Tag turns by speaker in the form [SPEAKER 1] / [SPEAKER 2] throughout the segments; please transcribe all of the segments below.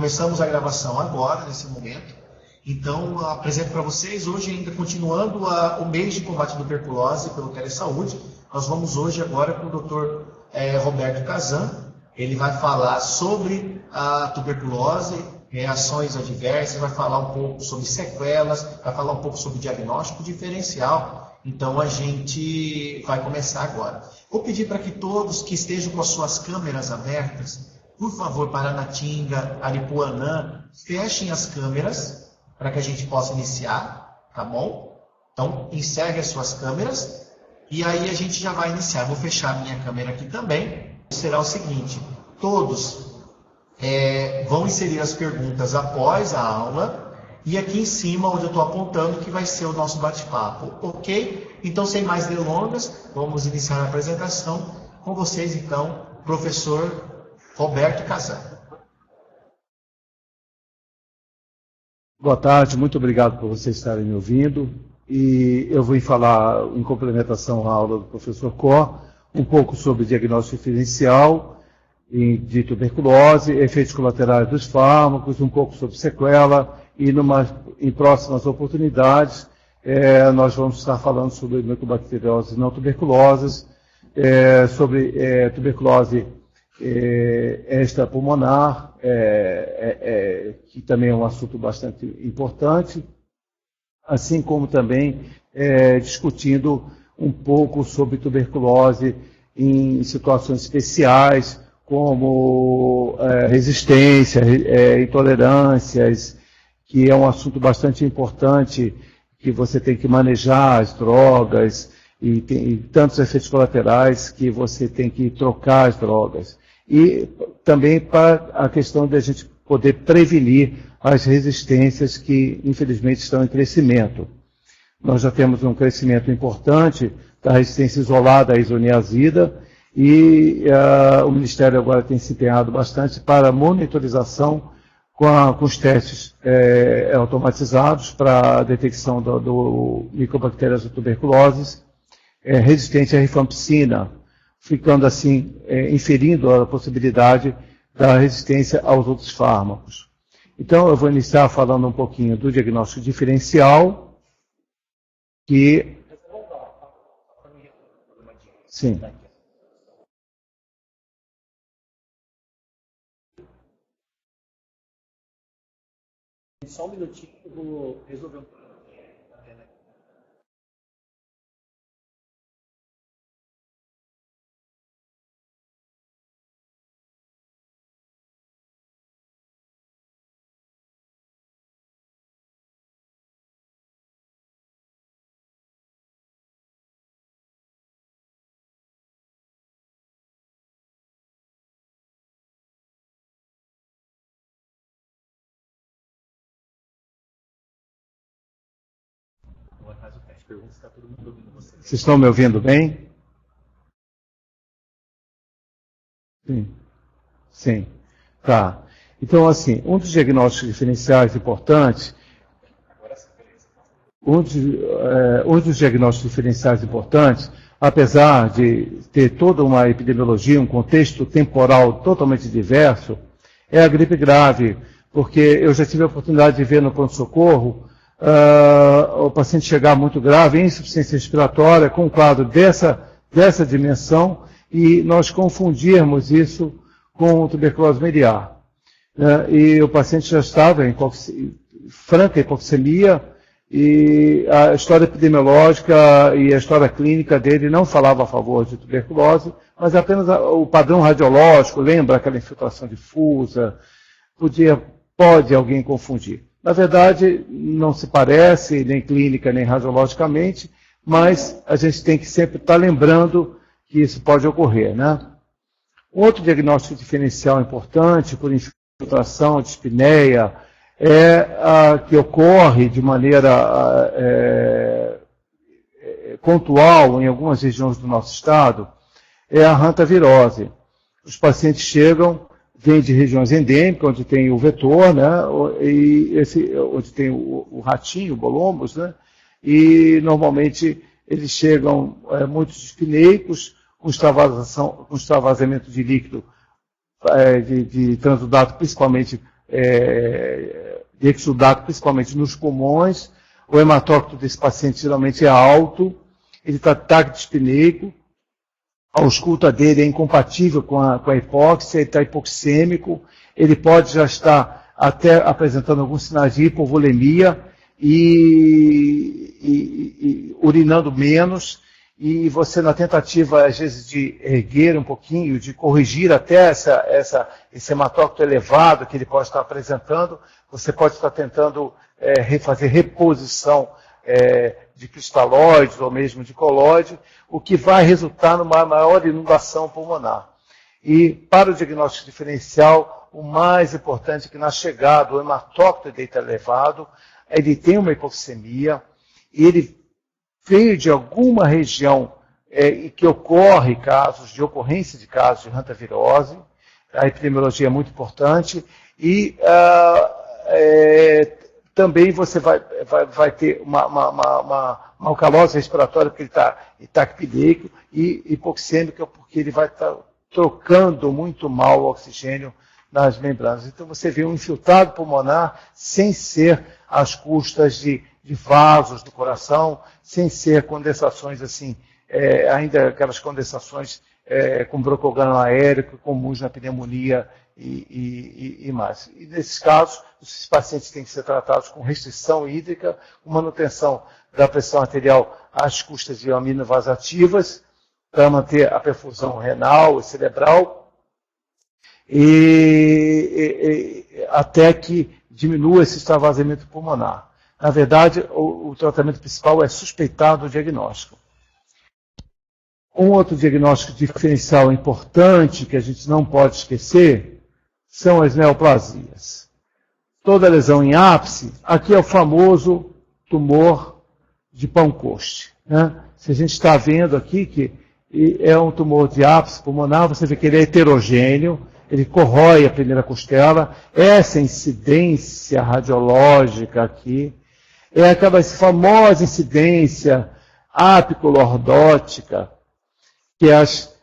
[SPEAKER 1] Começamos a gravação agora, nesse momento. Então, apresento para vocês, hoje ainda continuando o mês de combate à tuberculose pelo Telesaúde. Nós vamos hoje agora com o Dr. Roberto Kazan. Ele vai falar sobre a tuberculose, reações adversas, vai falar um pouco sobre sequelas, vai falar um pouco sobre diagnóstico diferencial. Então, a gente vai começar agora. Vou pedir para que todos que estejam com as suas câmeras abertas, por favor, Paranatinga, Aripuanã, fechem as câmeras para que a gente possa iniciar, tá bom? Então, encerre as suas câmeras e aí a gente já vai iniciar. Vou fechar a minha câmera aqui também. Será o seguinte, todos vão inserir as perguntas após a aula e aqui em cima, onde eu estou apontando, que vai ser o nosso bate-papo, ok? Então, sem mais delongas, vamos iniciar a apresentação com vocês, então, professor Roberto Kazan.
[SPEAKER 2] Boa tarde, muito obrigado por vocês estarem me ouvindo. E eu vou falar, em complementação à aula do professor Cor, um pouco sobre diagnóstico diferencial de tuberculose, efeitos colaterais dos fármacos, um pouco sobre sequela e em próximas oportunidades nós vamos estar falando sobre micobacterioses não tuberculosas, sobre tuberculose extrapulmonar, que também é um assunto bastante importante, assim como também discutindo um pouco sobre tuberculose em situações especiais, como resistência, intolerâncias, que é um assunto bastante importante, que você tem que manejar as drogas, e tem tantos efeitos colaterais que você tem que trocar as drogas. E também para a questão de a gente poder prevenir as resistências que, infelizmente, estão em crescimento. Nós já temos um crescimento importante da resistência isolada à isoniazida e o Ministério agora tem se empenhado bastante para a monitorização com os testes automatizados para a detecção do micobactérias tuberculoses resistente à rifampicina, ficando assim, inferindo a possibilidade da resistência aos outros fármacos. Então, eu vou iniciar falando um pouquinho do diagnóstico diferencial, que... Sim.
[SPEAKER 1] Só um minutinho, eu vou resolver um problema.
[SPEAKER 2] Vocês estão me ouvindo bem? Sim. Sim. Tá. Então, assim, um dos diagnósticos diferenciais importantes, um dos diagnósticos diferenciais importantes, apesar de ter toda uma epidemiologia, um contexto temporal totalmente diverso, é a gripe grave, porque eu já tive a oportunidade de ver no pronto-socorro o paciente chegar muito grave, em insuficiência respiratória, com um quadro dessa dimensão, e nós confundirmos isso com tuberculose miliar. E o paciente já estava em franca hipoxemia, e a história epidemiológica e a história clínica dele não falava a favor de tuberculose, mas apenas o padrão radiológico, lembra aquela infiltração difusa, pode alguém confundir. Na verdade, não se parece, nem clínica, nem radiologicamente, mas a gente tem que sempre estar lembrando que isso pode ocorrer, né? Um outro diagnóstico diferencial importante por infiltração, dispneia, que ocorre de maneira pontual em algumas regiões do nosso estado, é a hantavirose. Os pacientes vêm de regiões endêmicas, onde tem o vetor, né, onde tem o ratinho, o Bolombus, né, e normalmente eles chegam muito dispneicos, com extravasamento de líquido de transudato, principalmente de exudato, principalmente nos pulmões. O hematócrito desse paciente geralmente é alto, ele está taquidispneico, a ausculta dele é incompatível com a hipóxia, ele está hipoxêmico, ele pode já estar até apresentando alguns sinais de hipovolemia e urinando menos, e você, na tentativa, às vezes, de erguer um pouquinho, de corrigir até esse hematócrito elevado que ele pode estar apresentando, você pode estar tentando fazer reposição de cristalóides ou mesmo de colóide, o que vai resultar numa maior inundação pulmonar. E, para o diagnóstico diferencial, o mais importante é que, na chegada, o hematócrito dele está elevado, ele tem uma hipoxemia, e ele veio de alguma região que ocorre casos de ocorrência de casos de hantavirose, a epidemiologia é muito importante, e também você vai ter uma alcalose respiratória, porque ele está taquipneico, e hipoxêmica, porque ele vai estar trocando muito mal o oxigênio nas membranas. Então você vê um infiltrado pulmonar sem ser às custas de vasos do coração, sem ser condensações assim, ainda aquelas condensações com broncogano aéreo, comuns na pneumonia e mais. E nesses casos, esses pacientes têm que ser tratados com restrição hídrica, com manutenção da pressão arterial às custas de aminovasativas, para manter a perfusão renal e cerebral, até que diminua esse extravasamento pulmonar. Na verdade, o tratamento principal é suspeitado o diagnóstico. Um outro diagnóstico diferencial importante que a gente não pode esquecer são as neoplasias. Toda lesão em ápice, aqui é o famoso tumor de Pancoast, né? Se a gente está vendo aqui que é um tumor de ápice pulmonar, você vê que ele é heterogêneo, ele corrói a primeira costela, essa incidência radiológica aqui, é aquela famosa incidência apicolordótica, que as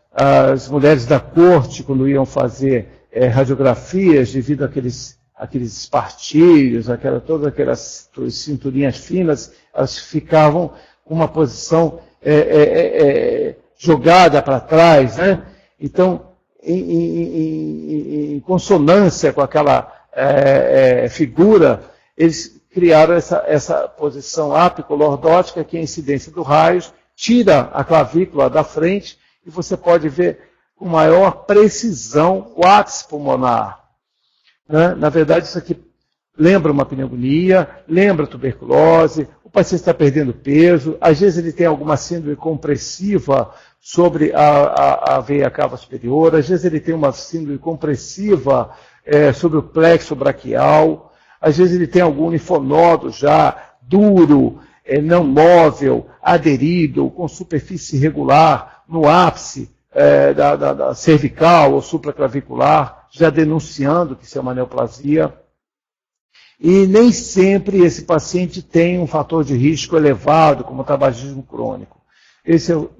[SPEAKER 2] mulheres da corte, quando iam fazer radiografias, devido àqueles espartilhos, todas aquelas cinturinhas finas, elas ficavam com uma posição jogada para trás, né? Então, em consonância com aquela figura, eles criaram essa posição apicolordótica, que é a incidência do raio, tira a clavícula da frente e você pode ver com maior precisão o ápice pulmonar, né? Na verdade, isso aqui lembra uma pneumonia, lembra tuberculose, o paciente está perdendo peso, às vezes ele tem alguma síndrome compressiva sobre a veia cava superior, às vezes ele tem uma síndrome compressiva sobre o plexo braquial, às vezes ele tem algum linfonodo já duro, não móvel, aderido, com superfície irregular no ápice da cervical ou supraclavicular, já denunciando que isso é uma neoplasia. E nem sempre esse paciente tem um fator de risco elevado, como o tabagismo crônico.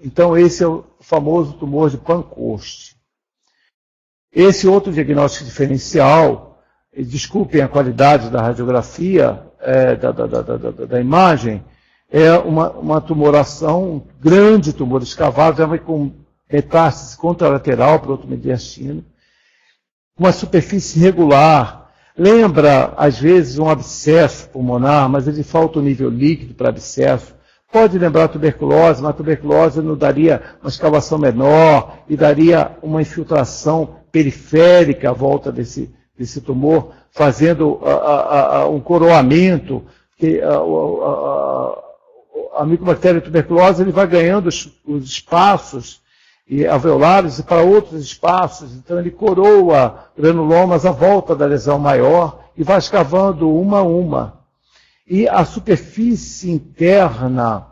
[SPEAKER 2] Então, esse é o famoso tumor de Pancoast. Esse outro diagnóstico diferencial, desculpem a qualidade da radiografia, da imagem, é uma tumoração, um grande tumor escavado, já vai com metástase contralateral para outro mediastino, uma superfície irregular. Lembra, às vezes, um abscesso pulmonar, mas ele falta o nível líquido para abscesso. Pode lembrar a tuberculose, mas a tuberculose não daria uma escavação menor e daria uma infiltração periférica à volta desse tumor, fazendo um coroamento, que a micobactéria tuberculose ele vai ganhando os espaços alveolares para outros espaços, então ele coroa granulomas à volta da lesão maior e vai escavando uma a uma. E a superfície interna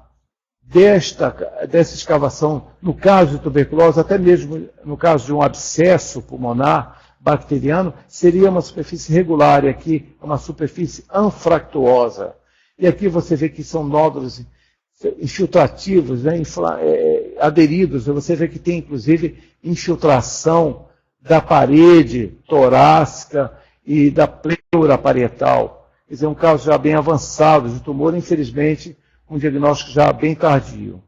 [SPEAKER 2] dessa escavação, no caso de tuberculose, até mesmo no caso de um abscesso pulmonar bacteriano, seria uma superfície regular, e aqui é uma superfície anfractuosa. E aqui você vê que são nódulos infiltrativos, né, aderidos. Você vê que tem, inclusive, infiltração da parede torácica e da pleura parietal. Quer dizer, um caso já bem avançado de tumor, infelizmente, um diagnóstico já bem tardio.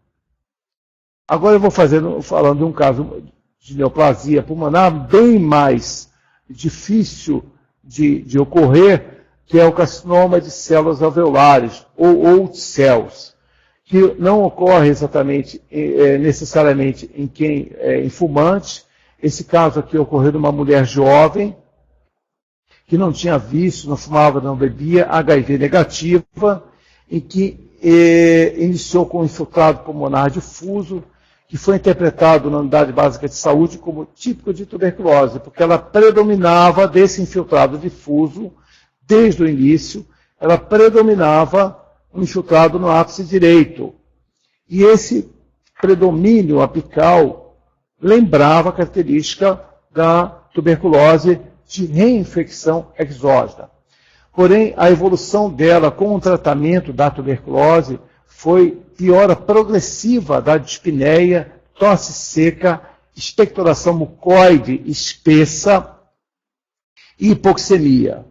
[SPEAKER 2] Agora eu vou falando de um caso de neoplasia pulmonar bem mais difícil de ocorrer, que é o carcinoma de células alveolares, ou cells, que não ocorre exatamente, necessariamente em quem é em fumante. Esse caso aqui ocorreu de uma mulher jovem, que não tinha vício, não fumava, não bebia, HIV negativa, e que iniciou com um infiltrado pulmonar difuso, que foi interpretado na unidade básica de saúde como típico de tuberculose, porque ela predominava desse infiltrado difuso, desde o início, ela predominava um infiltrado no ápice direito. E esse predomínio apical lembrava a característica da tuberculose de reinfecção exógena. Porém, a evolução dela com o tratamento da tuberculose foi piora progressiva da dispneia, tosse seca, expectoração mucoide espessa e hipoxemia.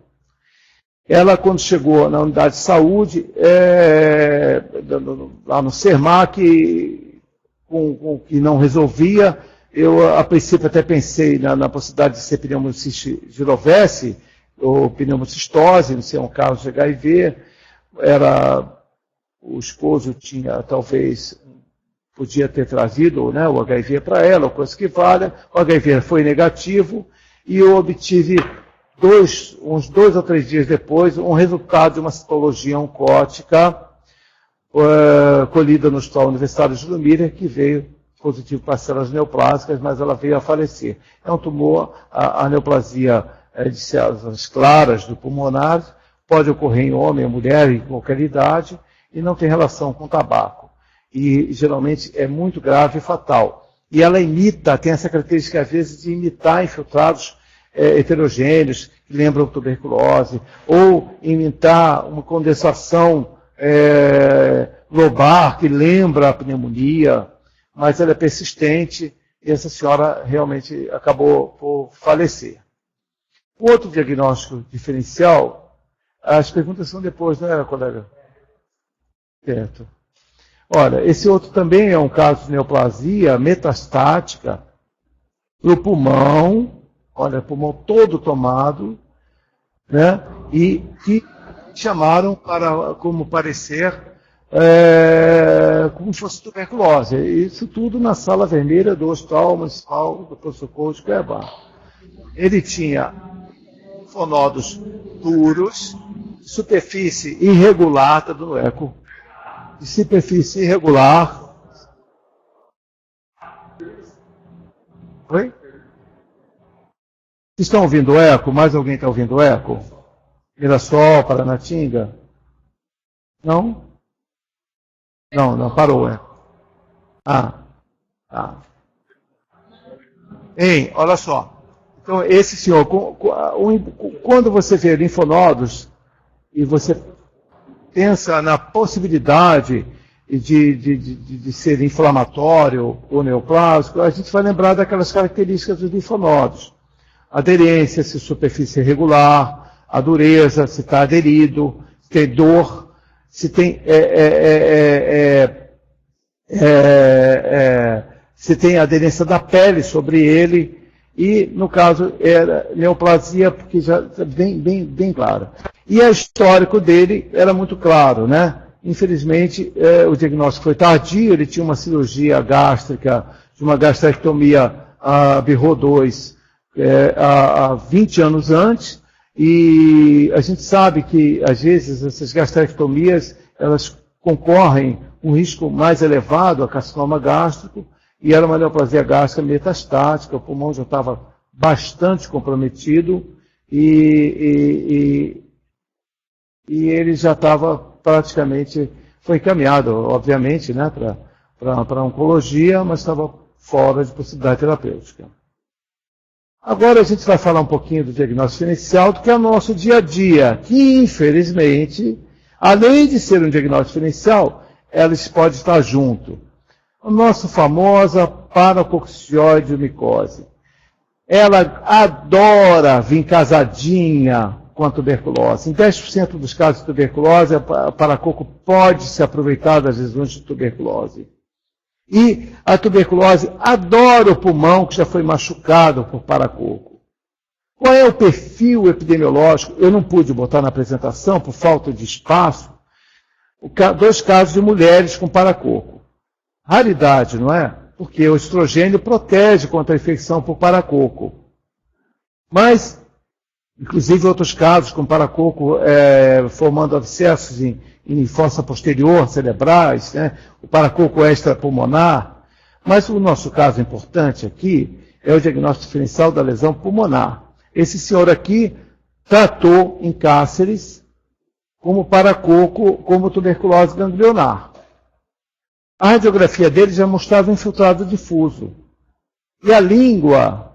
[SPEAKER 2] Ela, quando chegou na unidade de saúde, lá no Sermac, que não resolvia, eu, a princípio, até pensei na possibilidade de ser pneumociste girovese, ou pneumocistose, não sei, um caso de HIV. O esposo tinha, talvez, podia ter trazido, né, o HIV para ela, ou coisa que valha. O HIV foi negativo e eu obtive, uns 2 ou 3 dias depois, um resultado de uma citologia oncótica colhida no Hospital Universitário de Lumíria, que veio positivo para células neoplásicas, mas ela veio a falecer. É um tumor, a neoplasia de células claras do pulmonar, pode ocorrer em homem ou mulher, em qualquer idade, e não tem relação com tabaco. E geralmente é muito grave e fatal. E ela tem essa característica, às vezes, de imitar infiltrados heterogêneos, que lembram tuberculose, ou imitar uma condensação lobar, que lembra a pneumonia, mas ela é persistente, e essa senhora realmente acabou por falecer. O outro diagnóstico diferencial, as perguntas são depois, né, colega? Certo. Olha, esse outro também é um caso de neoplasia metastática no pulmão, olha, pulmão todo tomado, né, e que chamaram para, como parecer, como se fosse tuberculose. Isso tudo na sala vermelha do Hospital Municipal do Pronto-Socorro de Cuiabá. Ele tinha linfonodos duros, superfície irregular, está dando eco, de superfície irregular. Oi? Vocês estão ouvindo o eco? Mais alguém está ouvindo o eco? Mirassol, Paranatinga? Não? Não, parou o eco. Tá. Hein, olha só. Então, esse senhor, quando você vê linfonodos e você pensa na possibilidade de ser inflamatório ou neoplásico, a gente vai lembrar daquelas características dos linfonodos. Aderência, se superfície irregular, a dureza, se está aderido, se tem dor, se tem se tem aderência da pele sobre ele, e, no caso, era neoplasia, porque já está bem claro. E o histórico dele era muito claro, né? Infelizmente, o diagnóstico foi tardio, ele tinha uma cirurgia gástrica, de uma gastrectomia BRO2 há 20 anos antes, e a gente sabe que, às vezes, essas gastrectomias, elas concorrem com um risco mais elevado a carcinoma gástrico, e era uma neoplasia gástrica metastática, o pulmão já estava bastante comprometido, e ele já estava praticamente, foi encaminhado, obviamente, né, para oncologia, mas estava fora de possibilidade terapêutica. Agora a gente vai falar um pouquinho do diagnóstico inicial, do que é o nosso dia a dia, que, infelizmente, além de ser um diagnóstico inicial, elas podem estar junto. A nossa famosa paracoccidioide micose. ela adora vir casadinha com a tuberculose. Em 10% dos casos de tuberculose, a paracoco pode se aproveitar das lesões de tuberculose. E a tuberculose adora o pulmão que já foi machucado por paracoco. Qual é o perfil epidemiológico? Eu não pude botar na apresentação por falta de espaço. 2 casos de mulheres com paracoco. Raridade, não é? Porque o estrogênio protege contra a infecção por paracoco. Mas, inclusive outros casos com paracoco formando abscessos em fossa posterior, cerebrais, né? O paracoco extrapulmonar. Mas o nosso caso importante aqui é o diagnóstico diferencial da lesão pulmonar. Esse senhor aqui tratou em Cáceres como paracoco, como tuberculose ganglionar. A radiografia dele já mostrava infiltrado difuso. E a língua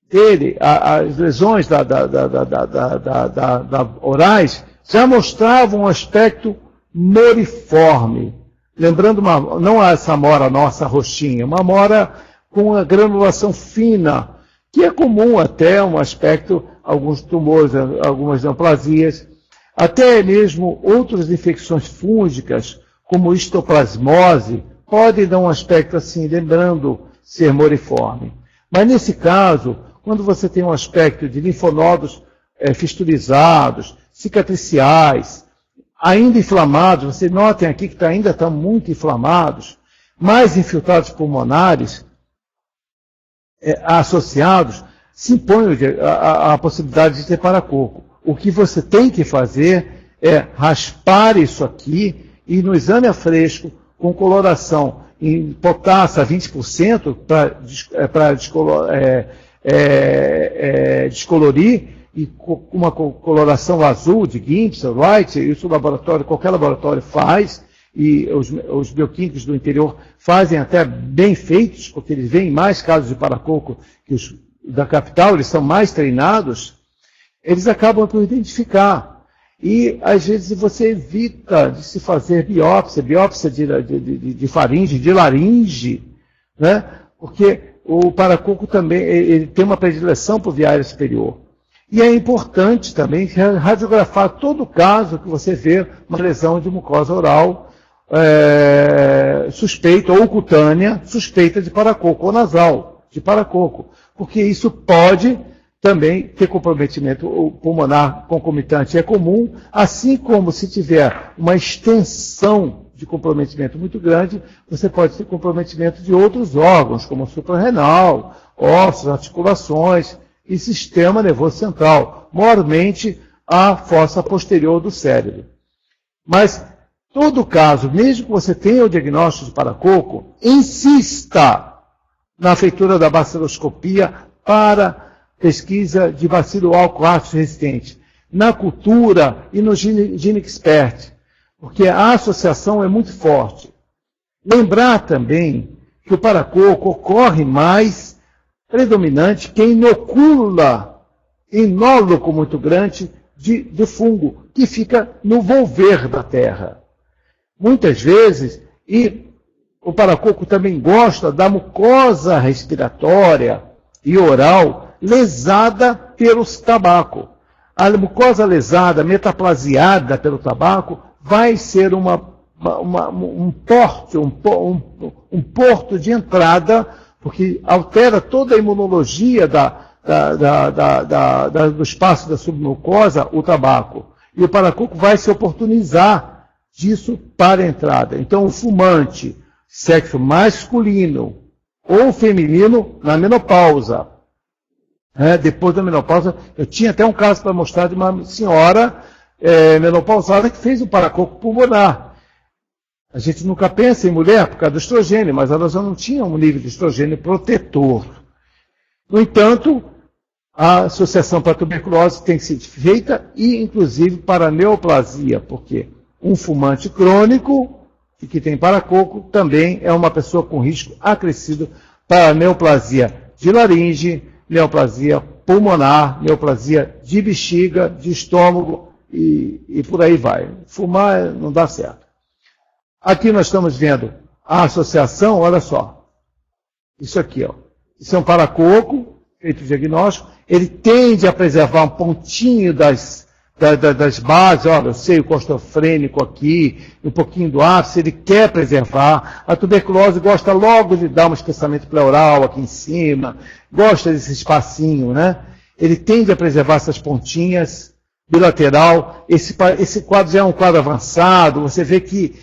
[SPEAKER 2] dele, as lesões orais, já mostravam um aspecto moriforme. Lembrando, não essa amora nossa roxinha, uma amora com a granulação fina, que é comum até um aspecto, alguns tumores, algumas neoplasias, até mesmo outras infecções fúngicas, como histoplasmose, podem dar um aspecto assim, lembrando ser moriforme. Mas nesse caso, quando você tem um aspecto de linfonodos fistulizados, cicatriciais, ainda inflamados, vocês notem aqui que ainda estão muito inflamados, mais infiltrados pulmonares associados, se impõe a possibilidade de ter paracoco. O que você tem que fazer é raspar isso aqui e no exame a fresco, com coloração em potássio a 20% para descolorir, e com uma coloração azul de Gibbs, Wright, isso o laboratório, qualquer laboratório faz, e os bioquímicos do interior fazem até bem feitos, porque eles veem mais casos de paracoco que os da capital, eles são mais treinados, eles acabam por identificar. E, às vezes, você evita de se fazer biópsia de faringe, de laringe, né? Porque o paracoco também ele tem uma predileção por via aérea superior. E é importante também radiografar todo caso que você vê uma lesão de mucosa oral suspeita ou cutânea, suspeita de paracoco ou nasal, de paracoco. Porque isso pode também ter comprometimento pulmonar concomitante, é comum, assim como se tiver uma extensão de comprometimento muito grande, você pode ter comprometimento de outros órgãos, como o suprarrenal, ossos, articulações e sistema nervoso central, maiormente a fossa posterior do cérebro. Mas, todo caso, mesmo que você tenha o diagnóstico de paracoco, insista na feitura da baciloscopia para pesquisa de bacilo álcool-ácido resistente, na cultura e no GeneXpert, porque a associação é muito forte. Lembrar também que o paracoco ocorre mais predominante que inocula inóloco muito grande de fungo, que fica no volver da terra. Muitas vezes, e o paracoco também gosta da mucosa respiratória e oral lesada pelos tabaco. A mucosa lesada, metaplasiada pelo tabaco, vai ser um porto de entrada, porque altera toda a imunologia do espaço da submucosa, o tabaco. E o paracoco vai se oportunizar disso para a entrada. Então, o fumante, sexo masculino ou feminino, na menopausa. Depois da menopausa, eu tinha até um caso para mostrar de uma senhora menopausada que fez um paracoco pulmonar. A gente nunca pensa em mulher por causa do estrogênio, mas elas já não tinham um nível de estrogênio protetor. No entanto, a associação para a tuberculose tem que ser feita e, inclusive, para a neoplasia, porque um fumante crônico e que tem paracoco também é uma pessoa com risco acrescido para a neoplasia de laringe, neoplasia pulmonar, neoplasia de bexiga, de estômago e por aí vai. Fumar não dá certo. Aqui nós estamos vendo a associação, olha só. Isso aqui, ó. Isso é um paracoco feito o diagnóstico, ele tende a preservar um pontinho das bases, olha, eu sei o costofrênico aqui, um pouquinho do ápice, ele quer preservar. A tuberculose gosta logo de dar um espessamento pleural aqui em cima, gosta desse espacinho, né? Ele tende a preservar essas pontinhas, bilateral. Esse quadro já é um quadro avançado, você vê que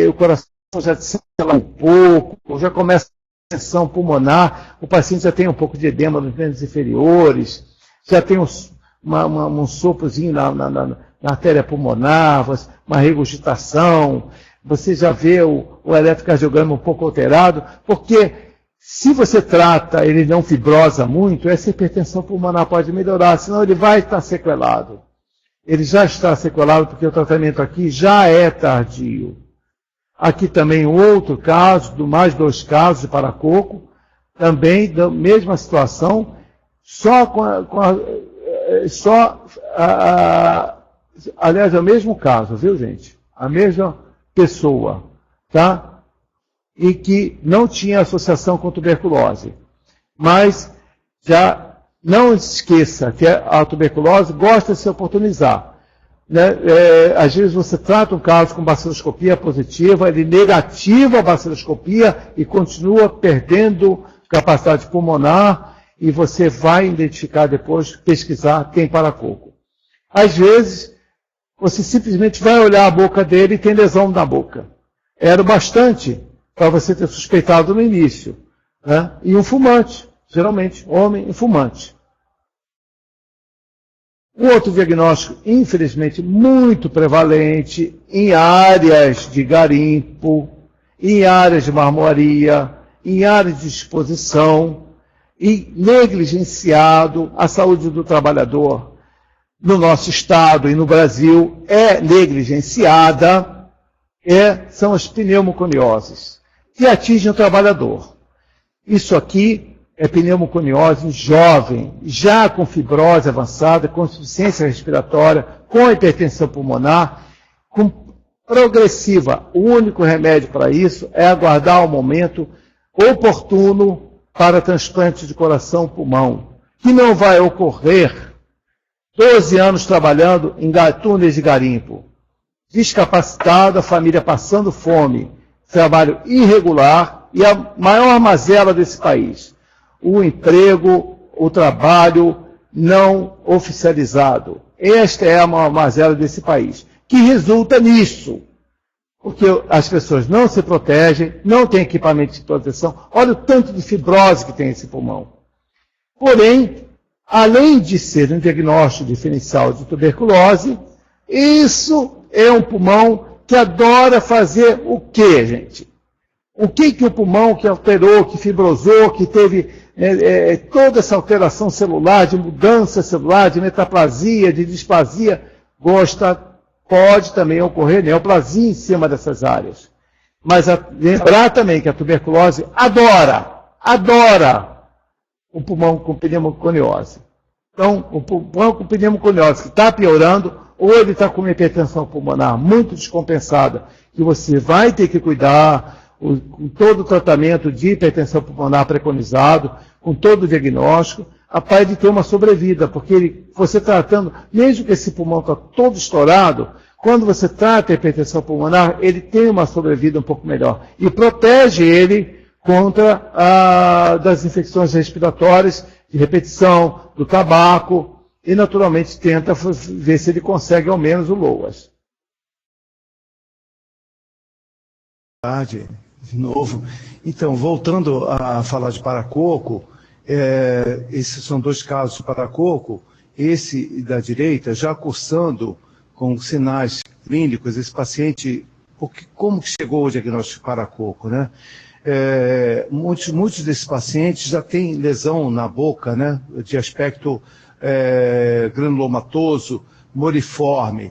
[SPEAKER 2] o coração já descela um pouco, já começa a tensão pulmonar, o paciente já tem um pouco de edema nos membros inferiores, já tem um soprozinho na artéria pulmonar, uma regurgitação, você já vê o eletrocardiograma um pouco alterado, porque se você trata, ele não fibrosa muito, essa hipertensão pulmonar pode melhorar, senão ele vai estar sequelado. Ele já está sequelado porque o tratamento aqui já é tardio. Aqui também outro caso, mais 2 casos de paracoco, também da mesma situação, aliás, é o mesmo caso, viu, gente? A mesma pessoa, tá? E que não tinha associação com tuberculose. Mas já não esqueça que a tuberculose gosta de se oportunizar. Né? Às vezes você trata um caso com baciloscopia positiva, ele negativa a baciloscopia e continua perdendo capacidade pulmonar, e você vai identificar depois, pesquisar, tem paracoco. Às vezes, você simplesmente vai olhar a boca dele e tem lesão na boca. Era o bastante para você ter suspeitado no início. Né? E um fumante, geralmente, homem e fumante. Um outro diagnóstico, infelizmente, muito prevalente em áreas de garimpo, em áreas de marmoaria, em áreas de exposição, e negligenciado. A saúde do trabalhador no nosso estado e no Brasil é negligenciada, são as pneumoconioses, que atingem o trabalhador. Isso aqui é pneumoconiose jovem, já com fibrose avançada, com insuficiência respiratória, com hipertensão pulmonar, com progressiva. O único remédio para isso é aguardar o momento oportuno para transplante de coração-pulmão, que não vai ocorrer 12 anos trabalhando em túneis de garimpo, descapacitado, a família passando fome, trabalho irregular e a maior mazela desse país, o emprego, o trabalho não oficializado. Esta é a maior mazela desse país, que resulta nisso. Porque as pessoas não se protegem, não têm equipamento de proteção. Olha o tanto de fibrose que tem esse pulmão. Porém, além de ser um diagnóstico diferencial de tuberculose, isso é um pulmão que adora fazer o quê, gente? O que o pulmão que alterou, que fibrosou, que teve toda essa alteração celular, de mudança celular, de metaplasia, de displasia, gosta. Pode também ocorrer neoplasia em cima dessas áreas. Mas lembrar também que a tuberculose adora o pulmão com pneumoconiose. Então, o pulmão com pneumoconiose que está piorando, ou ele está com uma hipertensão pulmonar muito descompensada, que você vai ter que cuidar, com todo o tratamento de hipertensão pulmonar preconizado, com todo o diagnóstico, capaz de ter uma sobrevida, porque você tratando, mesmo que esse pulmão está todo estourado, quando você trata a hipertensão pulmonar, ele tem uma sobrevida um pouco melhor e protege ele contra das infecções respiratórias, de repetição, do tabaco, e naturalmente tenta ver se ele consegue ao menos o LOAS.
[SPEAKER 3] De novo. Então, voltando a falar de paracoco, esses são 2 casos de paracoco, esse da direita já cursando com sinais clínicos, esse paciente, como que chegou o diagnóstico de paracoco, né? Muitos desses pacientes já têm lesão na boca, né, de aspecto granulomatoso, moriforme,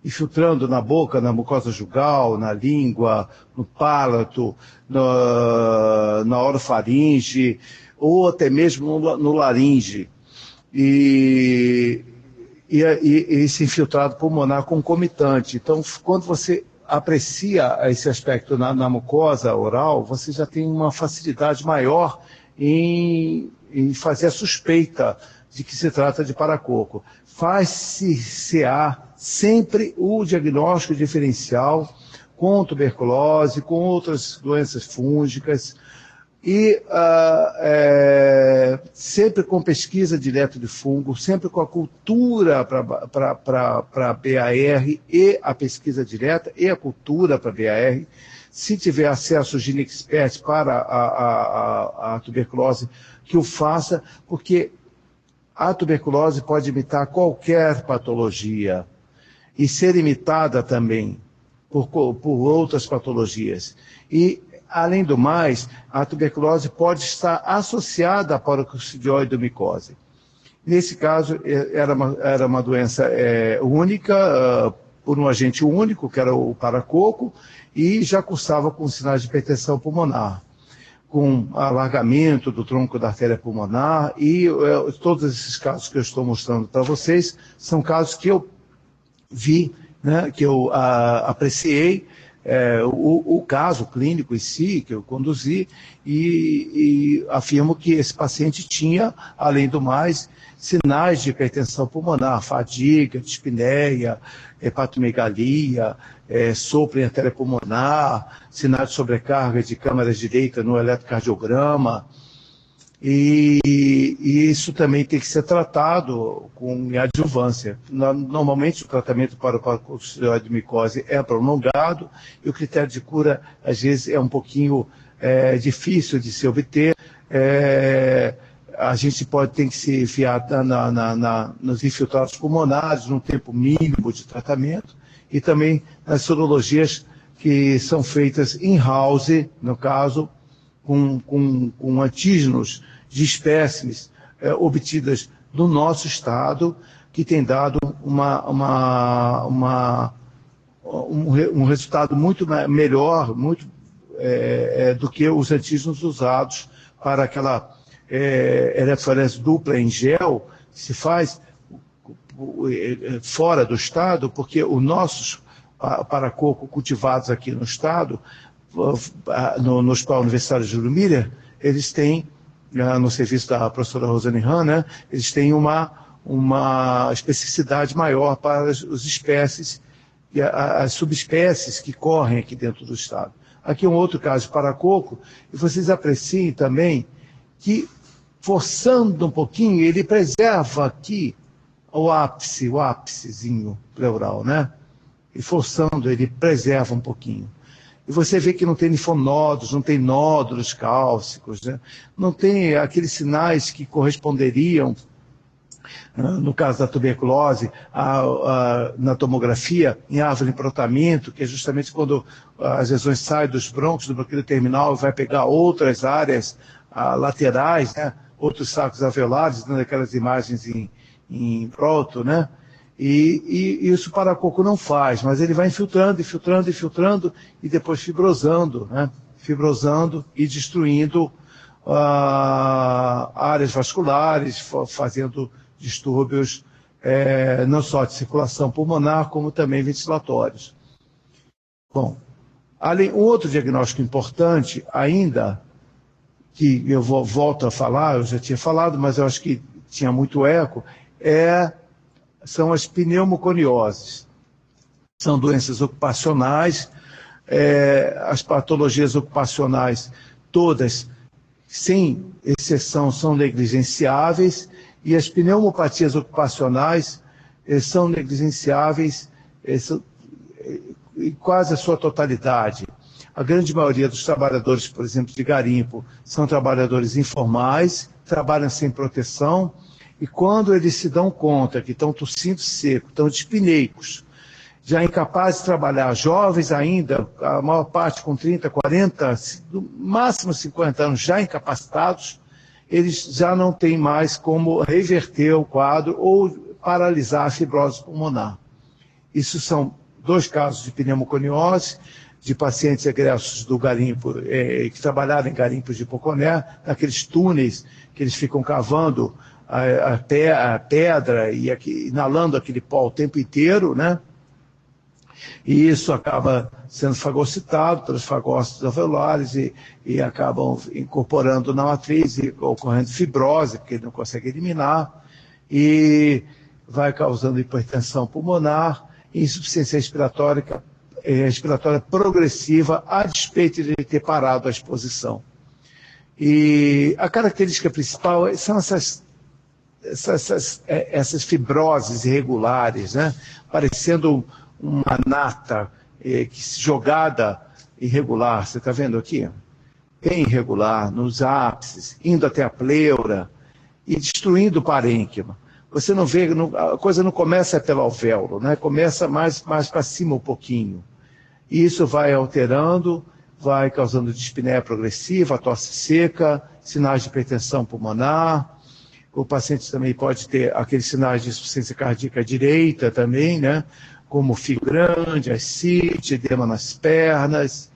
[SPEAKER 3] infiltrando na boca, na mucosa jugal, na língua, no palato, na orofaringe, ou até mesmo no laringe. E esse infiltrado pulmonar concomitante. Então, quando você aprecia esse aspecto na mucosa oral, você já tem uma facilidade maior em fazer a suspeita de que se trata de paracoco. Faz-se-á sempre o diagnóstico diferencial com tuberculose, com outras doenças fúngicas, e sempre com pesquisa direta de fungo, sempre com a cultura para BAR e a pesquisa direta e a cultura para BAR. Se tiver acesso ao GeneXpert para a tuberculose, que o faça, porque a tuberculose pode imitar qualquer patologia e ser imitada também por outras patologias. E, além do mais, a tuberculose pode estar associada à parococcidioidomicose. Nesse caso, era uma doença única, por um agente único, que era o paracoco, e já cursava com sinais de hipertensão pulmonar, com alargamento do tronco da artéria pulmonar, e todos esses casos que eu estou mostrando para vocês são casos que eu vi, né, que eu apreciei, o caso clínico em si, que eu conduzi, e afirmo que esse paciente tinha, além do mais, sinais de hipertensão pulmonar, fadiga, dispneia, hepatomegalia, sopro em artéria pulmonar, sinais de sobrecarga de câmara direita no eletrocardiograma, e isso também tem que ser tratado com adjuvância. Normalmente o tratamento para o parococcidioidomicose é prolongado e o critério de cura, às vezes, é um pouquinho difícil de se obter. A gente tem que se enfiar nos infiltrados pulmonares, num tempo mínimo de tratamento, e também nas sorologias que são feitas in-house, no caso, com antígenos de espécimes obtidas no nosso estado, que tem dado um resultado muito melhor do que os antígenos usados para aquela eletroforese dupla em gel, que se faz fora do estado, porque os nossos paracoco cultivados aqui no estado, no Hospital Universitário Júlio Miller, eles têm, no serviço da professora Rosane Han, né, eles têm uma especificidade maior para as espécies, as subespécies que correm aqui dentro do estado. Aqui um outro caso de paracoco, e vocês apreciem também que, forçando um pouquinho, ele preserva aqui o ápicezinho pleural, né? E forçando, ele preserva um pouquinho. E você vê que não tem linfonodos, não tem nódulos cálcicos, né? Não tem aqueles sinais que corresponderiam, no caso da tuberculose, na tomografia, em árvore de brotamento, que é justamente quando as lesões saem dos brônquios, do bronquíolo terminal, e vai pegar outras áreas laterais, né? Outros sacos alveolares, dando aquelas imagens em proto, né? E isso o paracoco não faz, mas ele vai infiltrando e depois fibrosando, né? Fibrosando e destruindo áreas vasculares, fazendo distúrbios não só de circulação pulmonar, como também ventilatórios. Bom, um outro diagnóstico importante ainda, que eu volto a falar, eu já tinha falado, mas eu acho que tinha muito eco, são as pneumoconioses. São doenças ocupacionais, as patologias ocupacionais todas, sem exceção, são negligenciáveis, e as pneumopatias ocupacionais são negligenciáveis em quase a sua totalidade. A grande maioria dos trabalhadores, por exemplo, de garimpo, são trabalhadores informais, trabalham sem proteção, e quando eles se dão conta que estão tossindo seco, estão dispneicos, já incapazes de trabalhar, jovens ainda, a maior parte com 30, 40, no máximo 50 anos, já incapacitados, eles já não têm mais como reverter o quadro ou paralisar a fibrose pulmonar. Isso são 2 casos de pneumoconiose, de pacientes egressos do garimpo, que trabalharam em garimpos de Poconé, naqueles túneis que eles ficam cavando a pedra e inalando aquele pó o tempo inteiro, né? E isso acaba sendo fagocitado pelos fagócitos alveolares e acabam incorporando na matriz e ocorrendo fibrose, porque ele não consegue eliminar, e vai causando hipertensão pulmonar e insuficiência respiratória progressiva, a despeito de ele ter parado a exposição. E a característica principal são essas fibroses irregulares, né? Parecendo uma nata jogada irregular. Você está vendo aqui? Bem irregular, nos ápices, indo até a pleura e destruindo o parênquima. Você não vê, a coisa não começa pelo alvéolo, né? Começa mais para cima um pouquinho. E isso vai alterando, vai causando dispneia progressiva, tosse seca, sinais de hipertensão pulmonar. O paciente também pode ter aqueles sinais de insuficiência cardíaca direita também, né? Como fio grande, ascite, edema nas pernas.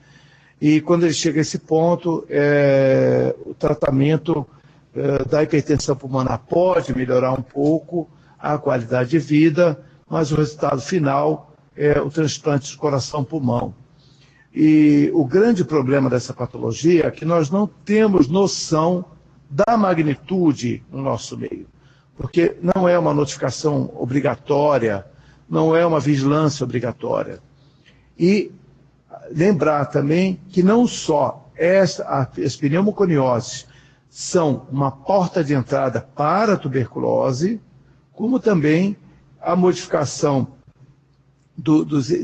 [SPEAKER 3] E quando ele chega a esse ponto, o tratamento da hipertensão pulmonar pode melhorar um pouco a qualidade de vida, mas o resultado final é o transplante de coração-pulmão. E o grande problema dessa patologia é que nós não temos noção da magnitude no nosso meio, porque não é uma notificação obrigatória, não é uma vigilância obrigatória. E lembrar também que não só as pneumoconioses são uma porta de entrada para a tuberculose, como também a modificação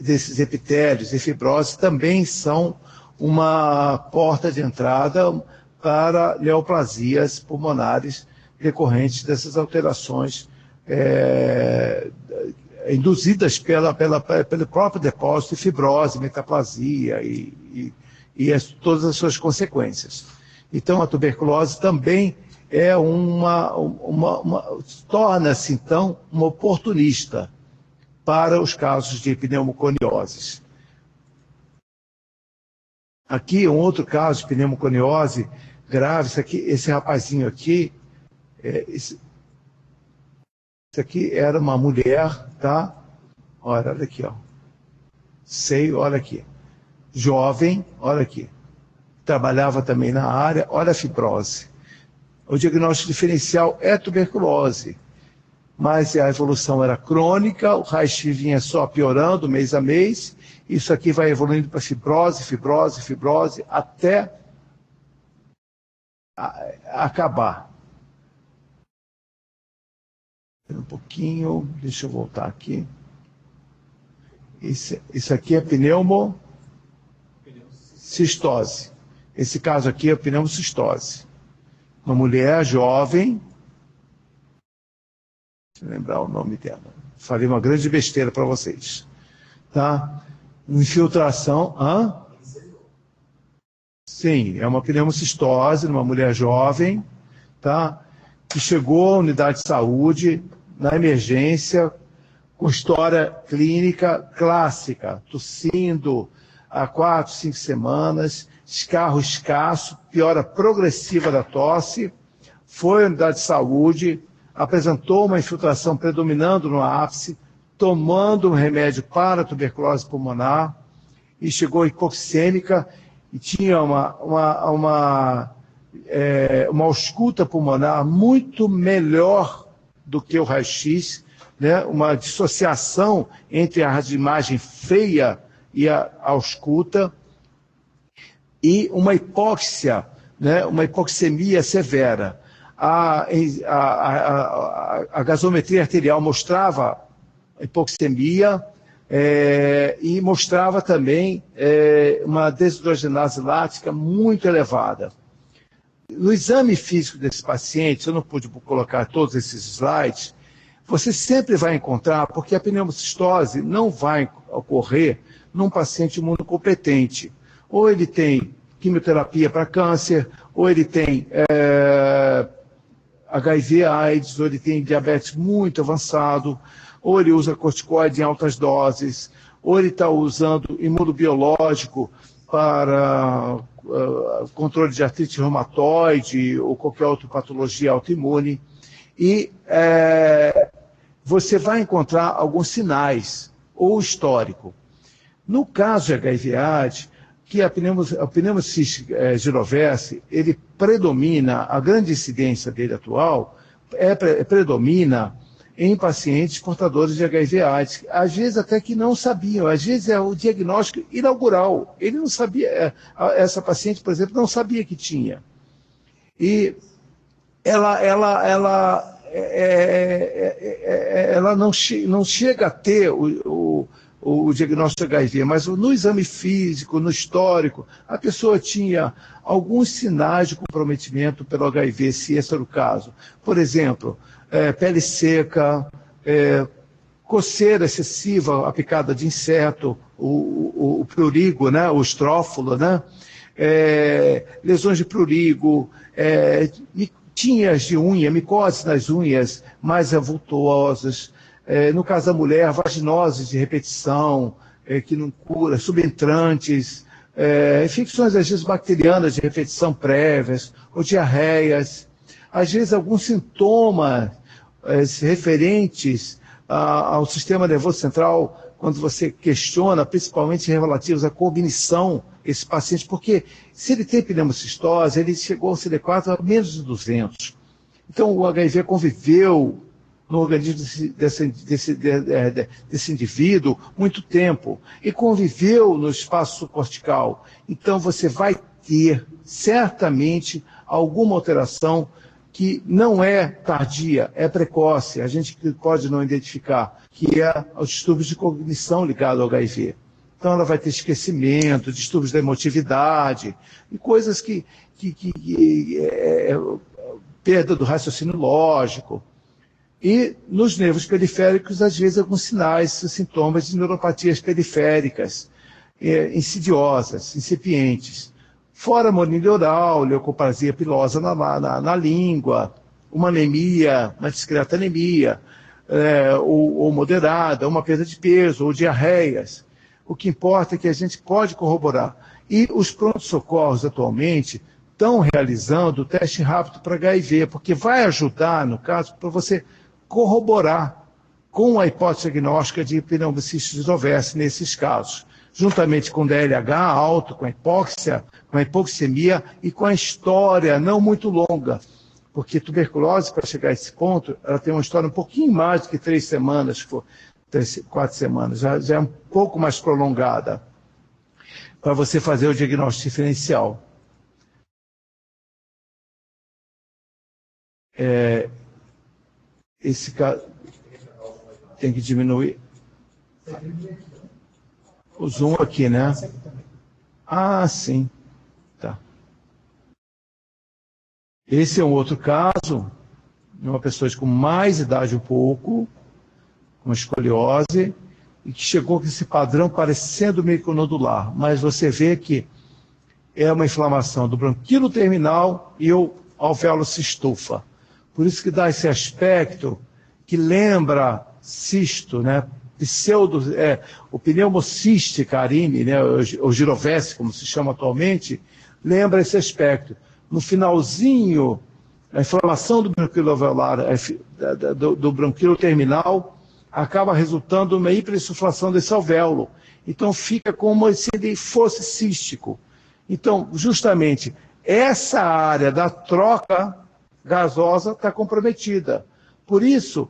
[SPEAKER 3] desses epitélios e fibrose também são uma porta de entrada para neoplasias pulmonares decorrentes dessas alterações induzidas pelo próprio depósito de fibrose, metaplasia e todas as suas consequências. Então, a tuberculose também torna-se, então, uma oportunista para os casos de pneumoconioses. Aqui, um outro caso de pneumoconiose grave, esse rapazinho aqui, isso aqui era uma mulher, tá? Olha aqui, ó. Olha aqui. Jovem, olha aqui. Trabalhava também na área, olha a fibrose. O diagnóstico diferencial é tuberculose, mas a evolução era crônica, o raio-x vinha só piorando mês a mês, isso aqui vai evoluindo para fibrose, até acabar. Um pouquinho, deixa eu voltar aqui. Isso aqui é pneumocistose. Esse caso aqui é pneumocistose. Uma mulher jovem, deixa eu lembrar o nome dela. Falei uma grande besteira para vocês. Tá? Infiltração. Sim, é uma pneumocistose numa mulher jovem, tá? Que chegou à unidade de saúde, na emergência, com história clínica clássica, tossindo há 4, 5 semanas, escarro escasso, piora progressiva da tosse, foi à unidade de saúde, apresentou uma infiltração predominando no ápice, tomando um remédio para a tuberculose pulmonar, e chegou hipoxêmica, e tinha uma ausculta pulmonar muito melhor do que o raio-x, né? Uma dissociação entre a imagem feia e a ausculta, e uma hipóxia, né? Uma hipoxemia severa. A gasometria arterial mostrava hipoxemia, e mostrava também uma desidrogenase lática muito elevada. No exame físico desse paciente, eu não pude colocar todos esses slides, você sempre vai encontrar, porque a pneumocistose não vai ocorrer num paciente imunocompetente. Ou ele tem quimioterapia para câncer, ou ele tem HIV/AIDS, ou ele tem diabetes muito avançado, ou ele usa corticoide em altas doses, ou ele está usando imunobiológico para controle de artrite reumatoide ou qualquer outra patologia autoimune. E você vai encontrar alguns sinais, ou histórico. No caso de HIV/AIDS, que a pneumociste girovese, ele predomina, a grande incidência dele atual, predomina em pacientes portadores de HIV/AIDS, às vezes até que não sabiam, às vezes é o diagnóstico inaugural, ele não sabia, essa paciente, por exemplo, não sabia que tinha. E ela não chega a ter o diagnóstico de HIV, mas no exame físico, no histórico, a pessoa tinha alguns sinais de comprometimento pelo HIV, se esse era o caso. Por exemplo, pele seca, coceira excessiva, a picada de inseto, o prurigo, né, o estrófilo, né, lesões de prurigo, tinhas de unha, micoses nas unhas mais avultuosas, no caso da mulher, vaginoses de repetição, que não cura, subentrantes, infecções às vezes bacterianas de repetição prévias, ou diarreias, às vezes alguns sintomas referentes ao sistema nervoso central, quando você questiona, principalmente relativos à cognição, esse paciente, porque se ele tem pneumocistose, ele chegou ao CD4 a menos de 200. Então o HIV conviveu no organismo desse indivíduo muito tempo e conviveu no espaço subcortical. Então você vai ter certamente alguma alteração que não é tardia, é precoce, a gente pode não identificar, que é os distúrbios de cognição ligados ao HIV. Então ela vai ter esquecimento, distúrbios da emotividade, e coisas perda do raciocínio lógico. E nos nervos periféricos, às vezes, alguns sinais, sintomas de neuropatias periféricas, insidiosas, incipientes. Fora monilha oral, leucoplasia pilosa na língua, uma anemia, uma discreta anemia, ou moderada, uma perda de peso, ou diarreias. O que importa é que a gente pode corroborar. E os prontos-socorros, atualmente, estão realizando o teste rápido para HIV, porque vai ajudar, no caso, para você corroborar com a hipótese diagnóstica de pneumociste girovese nesses casos, juntamente com DLH alto, com a hipóxia, com a hipoxemia e com a história não muito longa, porque tuberculose, para chegar a esse ponto, ela tem uma história um pouquinho mais do que 3 semanas, 4 semanas, já é um pouco mais prolongada, para você fazer o diagnóstico diferencial. Esse caso tem que diminuir o zoom aqui, né? Ah, sim. Tá. Esse é um outro caso de uma pessoa com mais idade um pouco, com escoliose, e que chegou com esse padrão parecendo meio que nodular, mas você vê que é uma inflamação do bronquilo terminal e o alvéolo se estufa. Por isso que dá esse aspecto que lembra cisto, né? O pneumociste carine, né? O girovese, como se chama atualmente, lembra esse aspecto. No finalzinho, a inflamação do bronquilo alveolar, do bronquilo terminal, acaba resultando numa hiperinsuflação desse alvéolo. Então fica como se ele fosse cístico. Então, justamente, essa área da troca gasosa está comprometida. Por isso,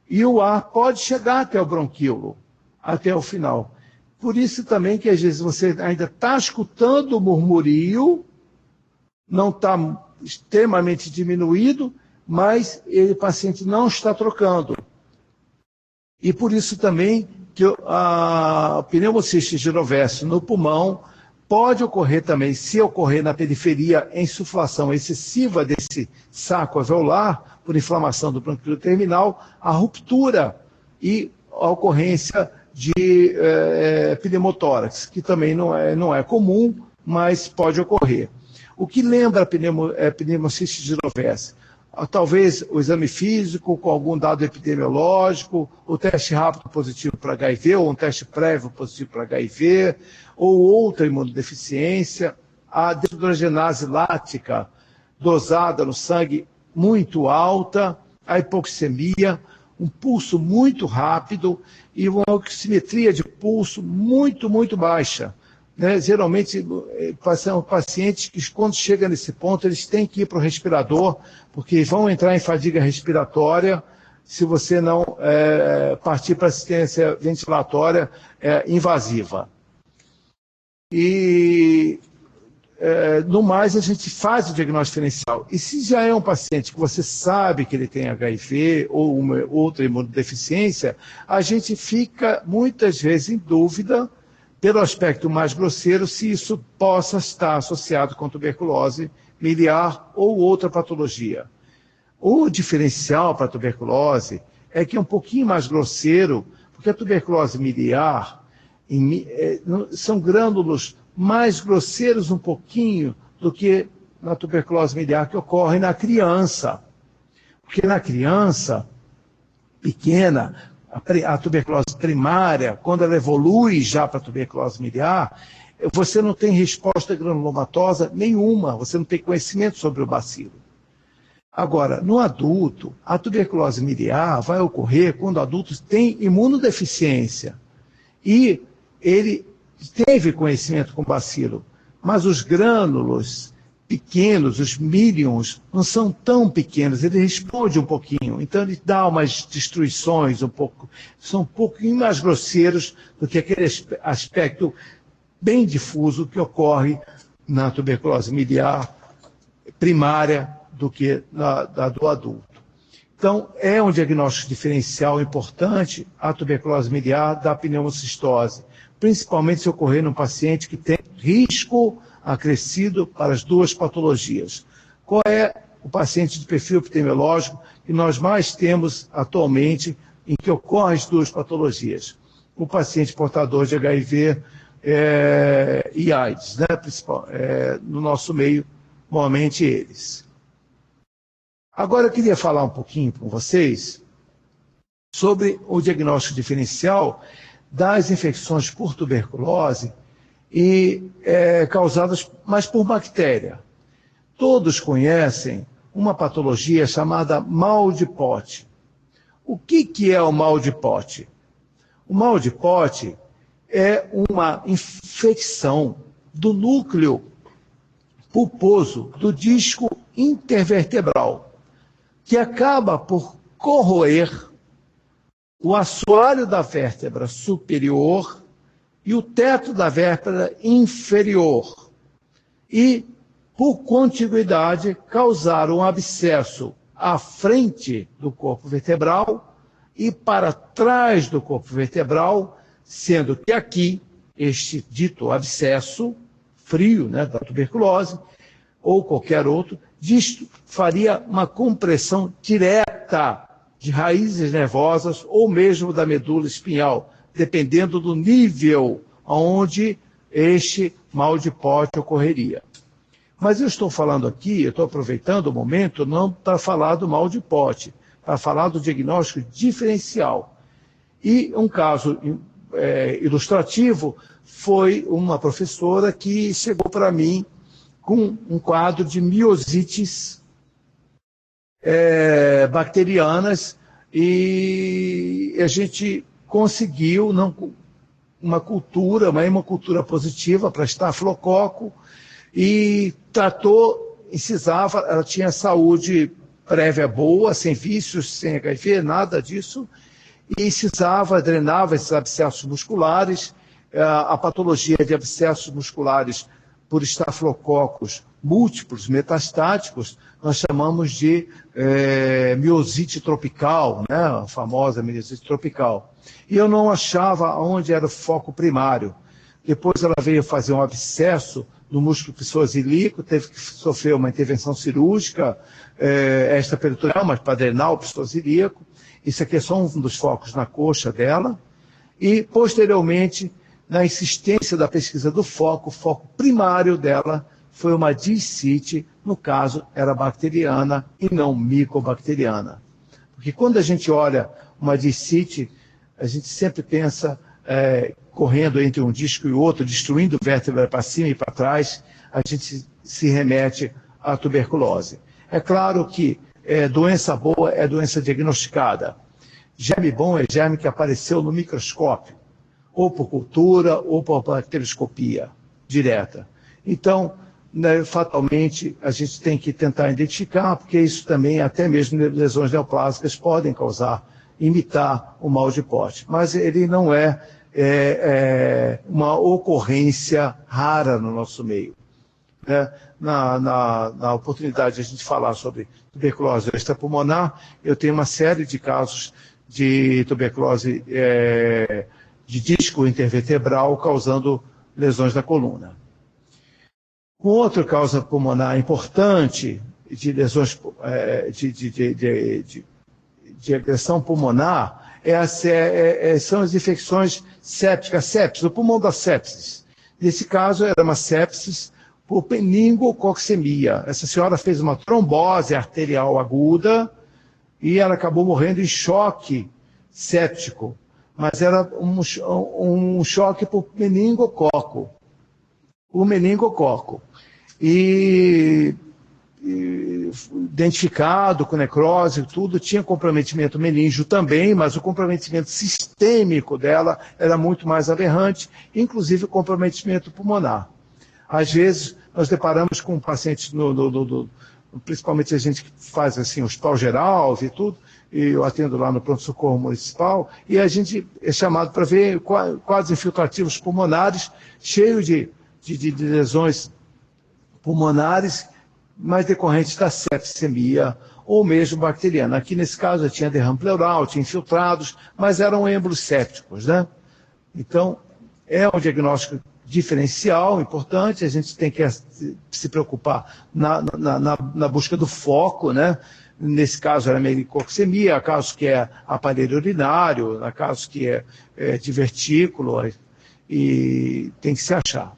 [SPEAKER 3] e o ar pode chegar até o bronquíolo, até o final. Por isso também que às vezes você ainda está escutando o murmurio, não está extremamente diminuído, mas o paciente não está trocando. E por isso também que a pneumociste girovese no pulmão pode ocorrer também, se ocorrer na periferia, em insuflação excessiva desse saco alveolar, por inflamação do bronquíolo terminal, a ruptura e a ocorrência de pneumotórax, que também não é comum, mas pode ocorrer. O que lembra a pneumociste girovese? Talvez o exame físico com algum dado epidemiológico, o teste rápido positivo para HIV, ou um teste prévio positivo para HIV, ou outra imunodeficiência, a deshidrogenase lática dosada no sangue muito alta, a hipoxemia, um pulso muito rápido e uma oximetria de pulso muito, muito baixa. Né? Geralmente, são pacientes que, quando chegam nesse ponto, eles têm que ir para o respirador, porque vão entrar em fadiga respiratória se você não partir para assistência ventilatória invasiva. E, no mais, a gente faz o diagnóstico diferencial. E se já é um paciente que você sabe que ele tem HIV ou uma outra imunodeficiência, a gente fica, muitas vezes, em dúvida, pelo aspecto mais grosseiro, se isso possa estar associado com tuberculose miliar ou outra patologia. O diferencial para a tuberculose é que é um pouquinho mais grosseiro, porque a tuberculose miliar são grânulos mais grosseiros um pouquinho do que na tuberculose miliar que ocorre na criança. Porque na criança pequena, a tuberculose primária, quando ela evolui já para a tuberculose miliar, você não tem resposta granulomatosa nenhuma, você não tem conhecimento sobre o bacilo. Agora, no adulto, a tuberculose miliar vai ocorrer quando o adulto tem imunodeficiência e ele teve conhecimento com o bacilo, mas os grânulos pequenos, os milions, não são tão pequenos, ele responde um pouquinho, então ele dá umas destruições são um pouquinho mais grosseiros do que aquele aspecto bem difuso que ocorre na tuberculose miliar primária do que da do adulto. Então, é um diagnóstico diferencial importante a tuberculose miliar da pneumocistose, principalmente se ocorrer num paciente que tem risco acrescido para as duas patologias. Qual é o paciente de perfil epidemiológico que nós mais temos atualmente em que ocorrem as duas patologias? O paciente portador de HIV e AIDS, né? No nosso meio, normalmente eles. Agora eu queria falar um pouquinho com vocês sobre o diagnóstico diferencial das infecções por tuberculose e causadas mais por bactéria. Todos conhecem uma patologia chamada mal de Pote. O que é o mal de Pote? O mal de Pote é uma infecção do núcleo pulposo do disco intervertebral, que acaba por corroer o assoalho da vértebra superior e o teto da vértebra inferior, e, por contiguidade, causar um abscesso à frente do corpo vertebral e para trás do corpo vertebral, sendo que aqui, este dito abscesso, frio, né, da tuberculose, ou qualquer outro, disto faria uma compressão direta de raízes nervosas ou mesmo da medula espinhal, dependendo do nível onde este mal de Pote ocorreria. Mas eu estou falando aqui, eu estou aproveitando o momento não para falar do mal de Pote, para falar do diagnóstico diferencial. E um caso ilustrativo foi uma professora que chegou para mim com um quadro de miosites bacterianas, e a gente conseguiu uma cultura positiva para estafilococo, e tratou, incisava, ela tinha saúde prévia boa, sem vícios, sem HIV, nada disso, e incisava, drenava esses abscessos musculares. A patologia de abscessos musculares por estafilococos múltiplos metastáticos, nós chamamos de miosite tropical, né? A famosa miosite tropical. E eu não achava onde era o foco primário. Depois ela veio fazer um abscesso no músculo psoas-ilíaco, teve que sofrer uma intervenção cirúrgica extraperitoneal, mas para drenar o psoas-ilíaco. Isso aqui é só um dos focos na coxa dela. E, posteriormente, na insistência da pesquisa do foco, o foco primário dela foi uma discite, no caso era bacteriana e não micobacteriana. Porque quando a gente olha uma discite, a gente sempre pensa correndo entre um disco e outro, destruindo vértebra para cima e para trás, a gente se remete à tuberculose. É claro que doença boa é doença diagnosticada. Germe bom é germe que apareceu no microscópio, ou por cultura, ou por bacterioscopia direta. Então, né, fatalmente, a gente tem que tentar identificar, porque isso também, até mesmo lesões neoplásicas, podem causar, imitar o mal de Pote. Mas ele não é, uma ocorrência rara no nosso meio. Né? Na oportunidade de a gente falar sobre tuberculose extrapulmonar, eu tenho uma série de casos de tuberculose de disco intervertebral causando lesões da coluna. Outra causa pulmonar importante de lesões de agressão pulmonar são as infecções sépticas, sepsis, o pulmão da sepsis. Nesse caso, era uma sepsis por meningococcemia. Essa senhora fez uma trombose arterial aguda e ela acabou morrendo em choque séptico, mas era um choque por meningococo. O meningococo. E identificado com necrose e tudo, tinha comprometimento meníngeo também, mas o comprometimento sistêmico dela era muito mais aberrante, inclusive o comprometimento pulmonar. Às vezes, nós deparamos com pacientes, principalmente a gente que faz assim, hospital geral e tudo, e eu atendo lá no pronto-socorro municipal, e a gente é chamado para ver quadros infiltrativos pulmonares, cheios de lesões pulmonares, mais decorrentes da sepsemia ou mesmo bacteriana. Aqui, nesse caso, eu tinha derrame pleural, tinha infiltrados, mas eram êmbolos sépticos, né? Então, é um diagnóstico diferencial, importante, a gente tem que se preocupar na busca do foco, né? Nesse caso era meningococcemia, há casos que é aparelho urinário, há casos que é divertículo, e tem que se achar.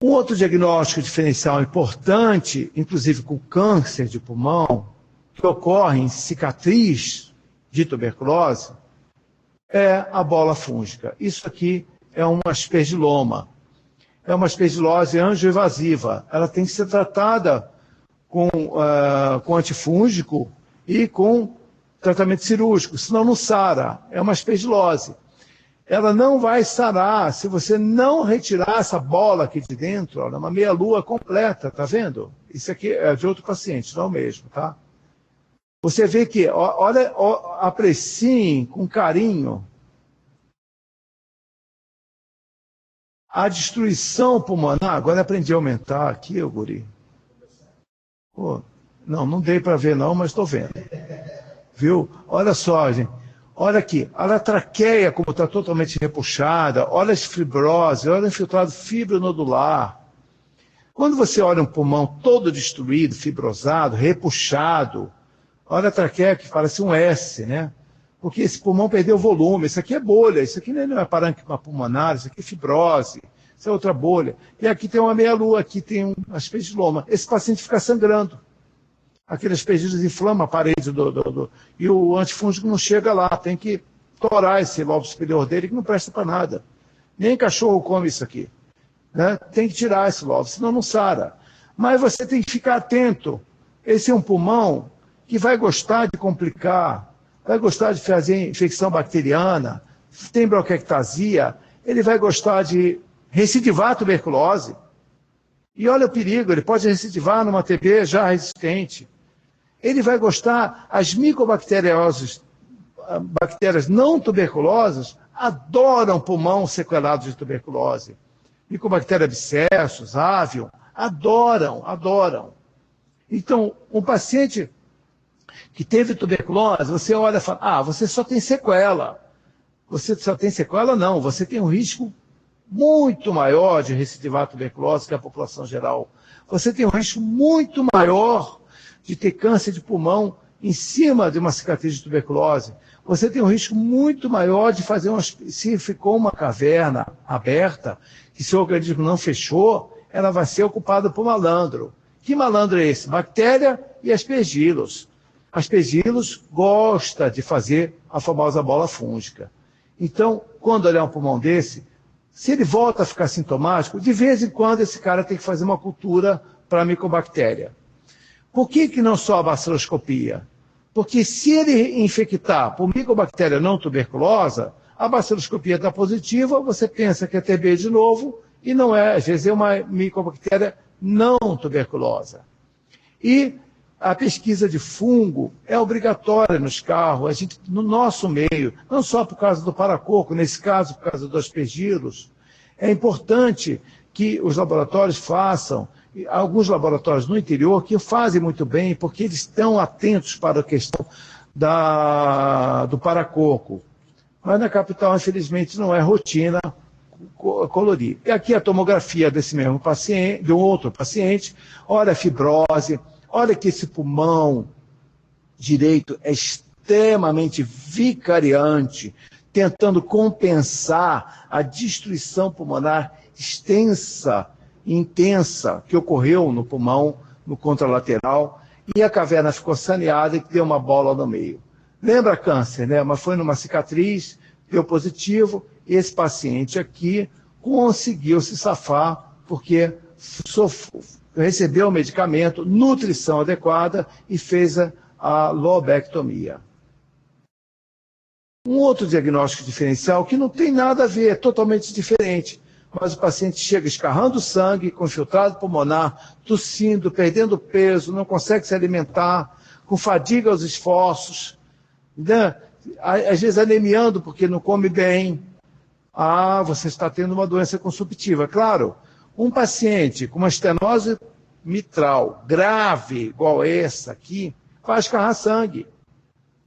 [SPEAKER 3] Um outro diagnóstico diferencial importante, inclusive com câncer de pulmão, que ocorre em cicatriz de tuberculose, é a bola fúngica. Isso aqui é uma aspergiloma. É uma aspergilose angioevasiva. Ela tem que ser tratada com antifúngico e com tratamento cirúrgico, senão não sara. É uma aspergilose. Ela não vai sarar se você não retirar essa bola aqui de dentro, olha, uma meia-lua completa, tá vendo? Isso aqui é de outro paciente, não é o mesmo, tá? Você vê que, olha, apreciem com carinho a destruição pulmonar. Agora aprendi a aumentar aqui, ô guri. Pô, não dei para ver não, mas estou vendo. Viu? Olha só, gente. Olha aqui, olha a traqueia como está totalmente repuxada, olha as fibroses, olha o infiltrado fibronodular. Quando você olha um pulmão todo destruído, fibrosado, repuxado, olha a traqueia que parece um S, né? Porque esse pulmão perdeu volume, isso aqui é bolha, isso aqui não é parâncima pulmonar, isso aqui é fibrose, isso é outra bolha. E aqui tem uma meia-lua, aqui tem um aspergiloma. Esse paciente fica sangrando. Aqueles aspergilos inflamam a parede e o antifúngico não chega lá, tem que torar esse lobo superior dele que não presta para nada. Nem cachorro come isso aqui. Né? Tem que tirar esse lobo, senão não sara. Mas você tem que ficar atento. Esse é um pulmão que vai gostar de complicar, vai gostar de fazer infecção bacteriana, tem bronquiectasia, ele vai gostar de recidivar a tuberculose. E olha o perigo, ele pode recidivar numa TB já resistente. Ele vai gostar, as micobacterioses, bactérias não tuberculosas, adoram pulmão sequelado de tuberculose. Micobactéria abscessos, avium, adoram. Então, um paciente que teve tuberculose, você olha e fala, você só tem sequela. Você só tem sequela? Não, você tem um risco muito maior de recidivar a tuberculose que a população geral. Você tem um risco muito maior de ter câncer de pulmão em cima de uma cicatriz de tuberculose. Você tem um risco muito maior de fazer se ficou uma caverna aberta, que seu organismo não fechou, ela vai ser ocupada por malandro. Que malandro é esse? Bactéria e aspergilos. Aspergilos gosta de fazer a famosa bola fúngica. Então, quando olhar um pulmão desse, se ele volta a ficar sintomático, de vez em quando esse cara tem que fazer uma cultura para a micobactéria. Por que não só a baciloscopia? Porque se ele infectar por micobactéria não tuberculosa, a baciloscopia está positiva, você pensa que é TB de novo, e não é, às vezes é uma micobactéria não tuberculosa. E a pesquisa de fungo é obrigatória nos carros, a gente, no nosso meio, não só por causa do paracoco, nesse caso por causa dos aspergilos, é importante que os laboratórios façam, alguns laboratórios no interior que fazem muito bem, porque eles estão atentos para a questão do paracoco. Mas na capital, infelizmente, não é rotina colorir. E aqui a tomografia desse mesmo paciente, de um outro paciente, olha a fibrose, olha que esse pulmão direito é extremamente vicariante, tentando compensar a destruição pulmonar extensa, intensa, que ocorreu no pulmão, no contralateral, e a caverna ficou saneada e deu uma bola no meio. Lembra câncer, né? Mas foi numa cicatriz, deu positivo, e esse paciente aqui conseguiu se safar, porque recebeu o medicamento, nutrição adequada e fez a lobectomia. Um outro diagnóstico diferencial que não tem nada a ver, é totalmente diferente, mas o paciente chega escarrando sangue, com infiltrado pulmonar, tossindo, perdendo peso, não consegue se alimentar, com fadiga aos esforços, né? Às vezes anemiando porque não come bem. Ah, você está tendo uma doença consumptiva. Claro, um paciente com uma estenose mitral grave, igual essa aqui, vai escarrar sangue.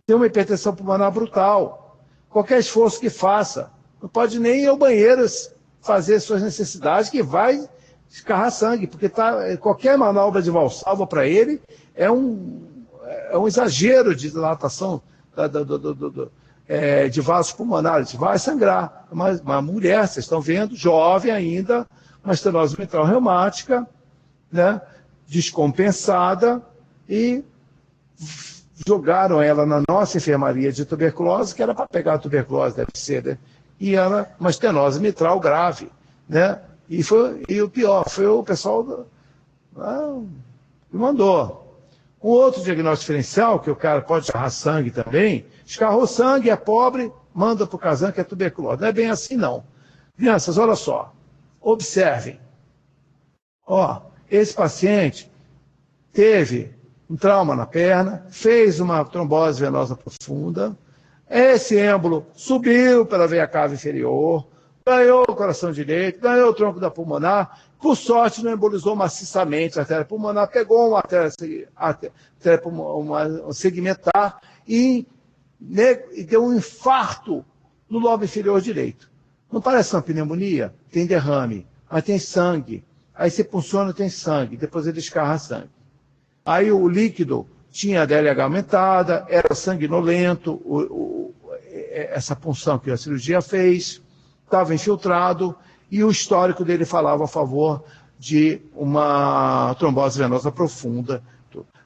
[SPEAKER 3] Tem uma hipertensão pulmonar brutal. Qualquer esforço que faça, não pode nem ir ao banheiro fazer suas necessidades, que vai escarrar sangue, porque qualquer manobra de valsalva para ele é um exagero de dilatação de vasos pulmonares, vai sangrar. Uma mulher, vocês estão vendo, jovem ainda, uma estenose mitral reumática, né, descompensada, e jogaram ela na nossa enfermaria de tuberculose, que era para pegar a tuberculose, deve ser, né? E era uma estenose mitral grave, né? E o pior, foi o pessoal que mandou. Um outro diagnóstico diferencial, que o cara pode escarrar sangue também, escarrou sangue, é pobre, manda para o Casan, que é tuberculose. Não é bem assim, não. Crianças, olha só, observem. Ó, esse paciente teve um trauma na perna, fez uma trombose venosa profunda, esse êmbolo subiu pela veia cava inferior, ganhou o coração direito, ganhou o tronco da pulmonar, por sorte não embolizou maciçamente a artéria pulmonar, pegou uma artéria segmentar e deu um infarto no lobo inferior direito. Não parece uma pneumonia? Tem derrame, mas tem sangue. Aí você punciona, tem sangue, depois ele escarra sangue. Aí o líquido tinha a DLH aumentada, era sanguinolento, essa punção que a cirurgia fez, estava infiltrado, e o histórico dele falava a favor de uma trombose venosa profunda.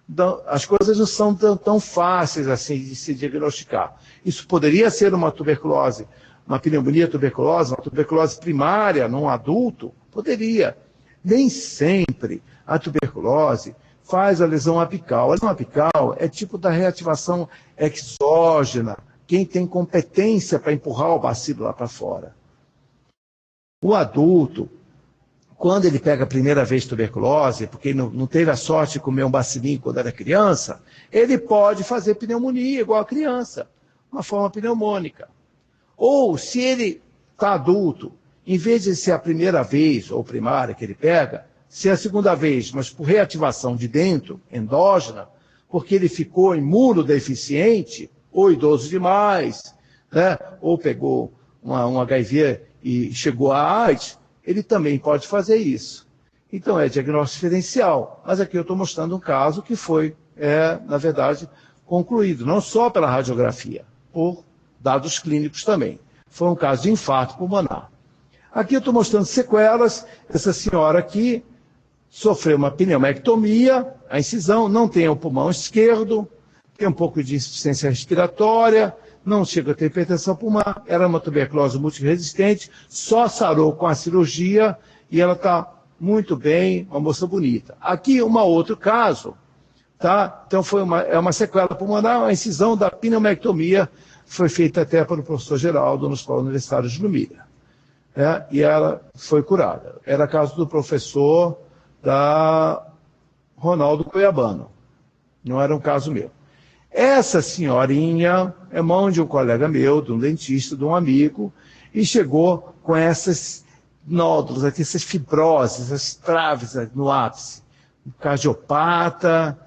[SPEAKER 3] Então, as coisas não são tão fáceis assim de se diagnosticar. Isso poderia ser uma tuberculose, uma pneumonia tuberculose, uma tuberculose primária num adulto? Poderia. Nem sempre a tuberculose faz a lesão apical. A lesão apical é tipo da reativação exógena, quem tem competência para empurrar o bacilo lá para fora. O adulto, quando ele pega a primeira vez tuberculose, porque ele não teve a sorte de comer um bacilinho quando era criança, ele pode fazer pneumonia igual a criança, uma forma pneumônica. Ou, se ele está adulto, em vez de ser a primeira vez, ou primária, que ele pega, ser a segunda vez, mas por reativação de dentro, endógena, porque ele ficou imunodeficiente, ou idoso demais, né? Ou pegou um HIV e chegou a AIDS, ele também pode fazer isso. Então é diagnóstico diferencial, mas aqui eu estou mostrando um caso que foi, na verdade, concluído, não só pela radiografia, por dados clínicos também. Foi um caso de infarto pulmonar. Aqui eu estou mostrando sequelas. Essa senhora aqui sofreu uma pneumectomia, a incisão, não tem o pulmão esquerdo, tem um pouco de insuficiência respiratória, não chega a ter hipertensão pulmonar, era uma tuberculose multiresistente, só sarou com a cirurgia e ela está muito bem, uma moça bonita. Aqui, outro caso, Tá? Então é uma sequela pulmonar, uma incisão da pneumectomia, foi feita até pelo professor Geraldo no Hospital Universitário de Lumira. E ela foi curada. Era caso do professor da Ronaldo Cuiabano, não era um caso meu. Essa senhorinha é mão de um colega meu, de um dentista, de um amigo, e chegou com esses nódulos aqui, essas fibroses, essas traves no ápice. Cardiopata,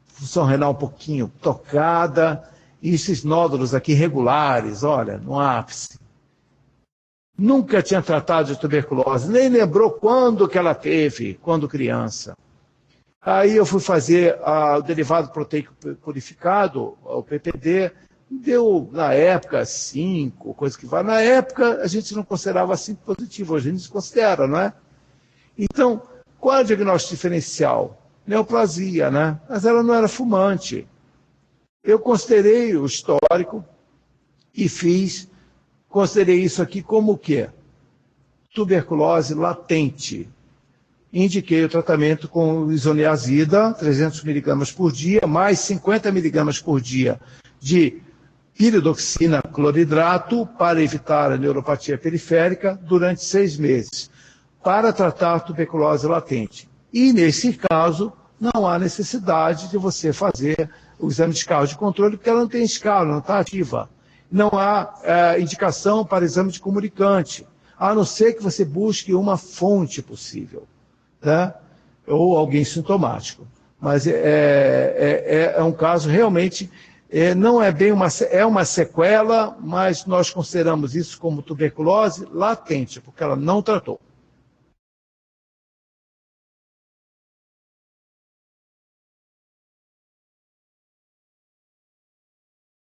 [SPEAKER 3] função renal um pouquinho tocada, e esses nódulos aqui regulares, olha, no ápice. Nunca tinha tratado de tuberculose, nem lembrou quando que ela teve, quando criança. Aí eu fui fazer o derivado proteico purificado, o PPD, deu, na época, 5, coisa que vai. Na época, a gente não considerava 5 positivo, hoje a gente considera, não é? Então, qual é o diagnóstico diferencial? Neoplasia, né? Mas ela não era fumante. Eu considerei o histórico e considerei isso aqui como o quê? Tuberculose latente. Indiquei o tratamento com isoniazida, 300 mg por dia, mais 50 mg por dia de piridoxina cloridrato para evitar a neuropatia periférica durante 6 meses, para tratar a tuberculose latente. E, nesse caso, não há necessidade de você fazer o exame de escala de controle, porque ela não tem escala, não está ativa. Não há indicação para exame de comunicante, a não ser que você busque uma fonte possível, né? Ou alguém sintomático. Mas é um caso realmente, não é bem uma sequela, mas nós consideramos isso como tuberculose latente, porque ela não tratou.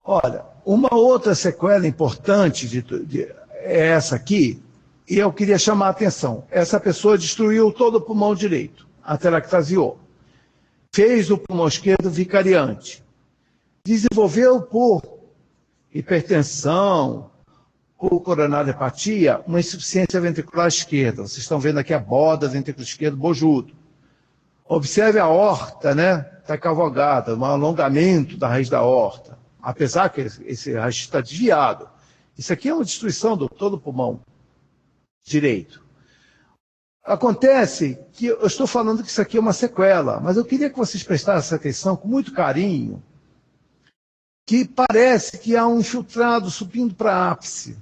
[SPEAKER 3] Olha, uma outra sequela importante é essa aqui, e eu queria chamar a atenção. Essa pessoa destruiu todo o pulmão direito, atelectasiou. Fez o pulmão esquerdo vicariante. Desenvolveu por hipertensão, por coronariopatia, uma insuficiência ventricular esquerda. Vocês estão vendo aqui a borda ventricular esquerdo bojudo. Observe a aorta, né? Está cavalgada, um alongamento da raiz da aorta. Apesar que esse raiz está desviado. Isso aqui é uma destruição do todo o pulmão direito. Acontece que eu estou falando que isso aqui é uma sequela, mas eu queria que vocês prestassem atenção com muito carinho, que parece que há um infiltrado subindo para ápice.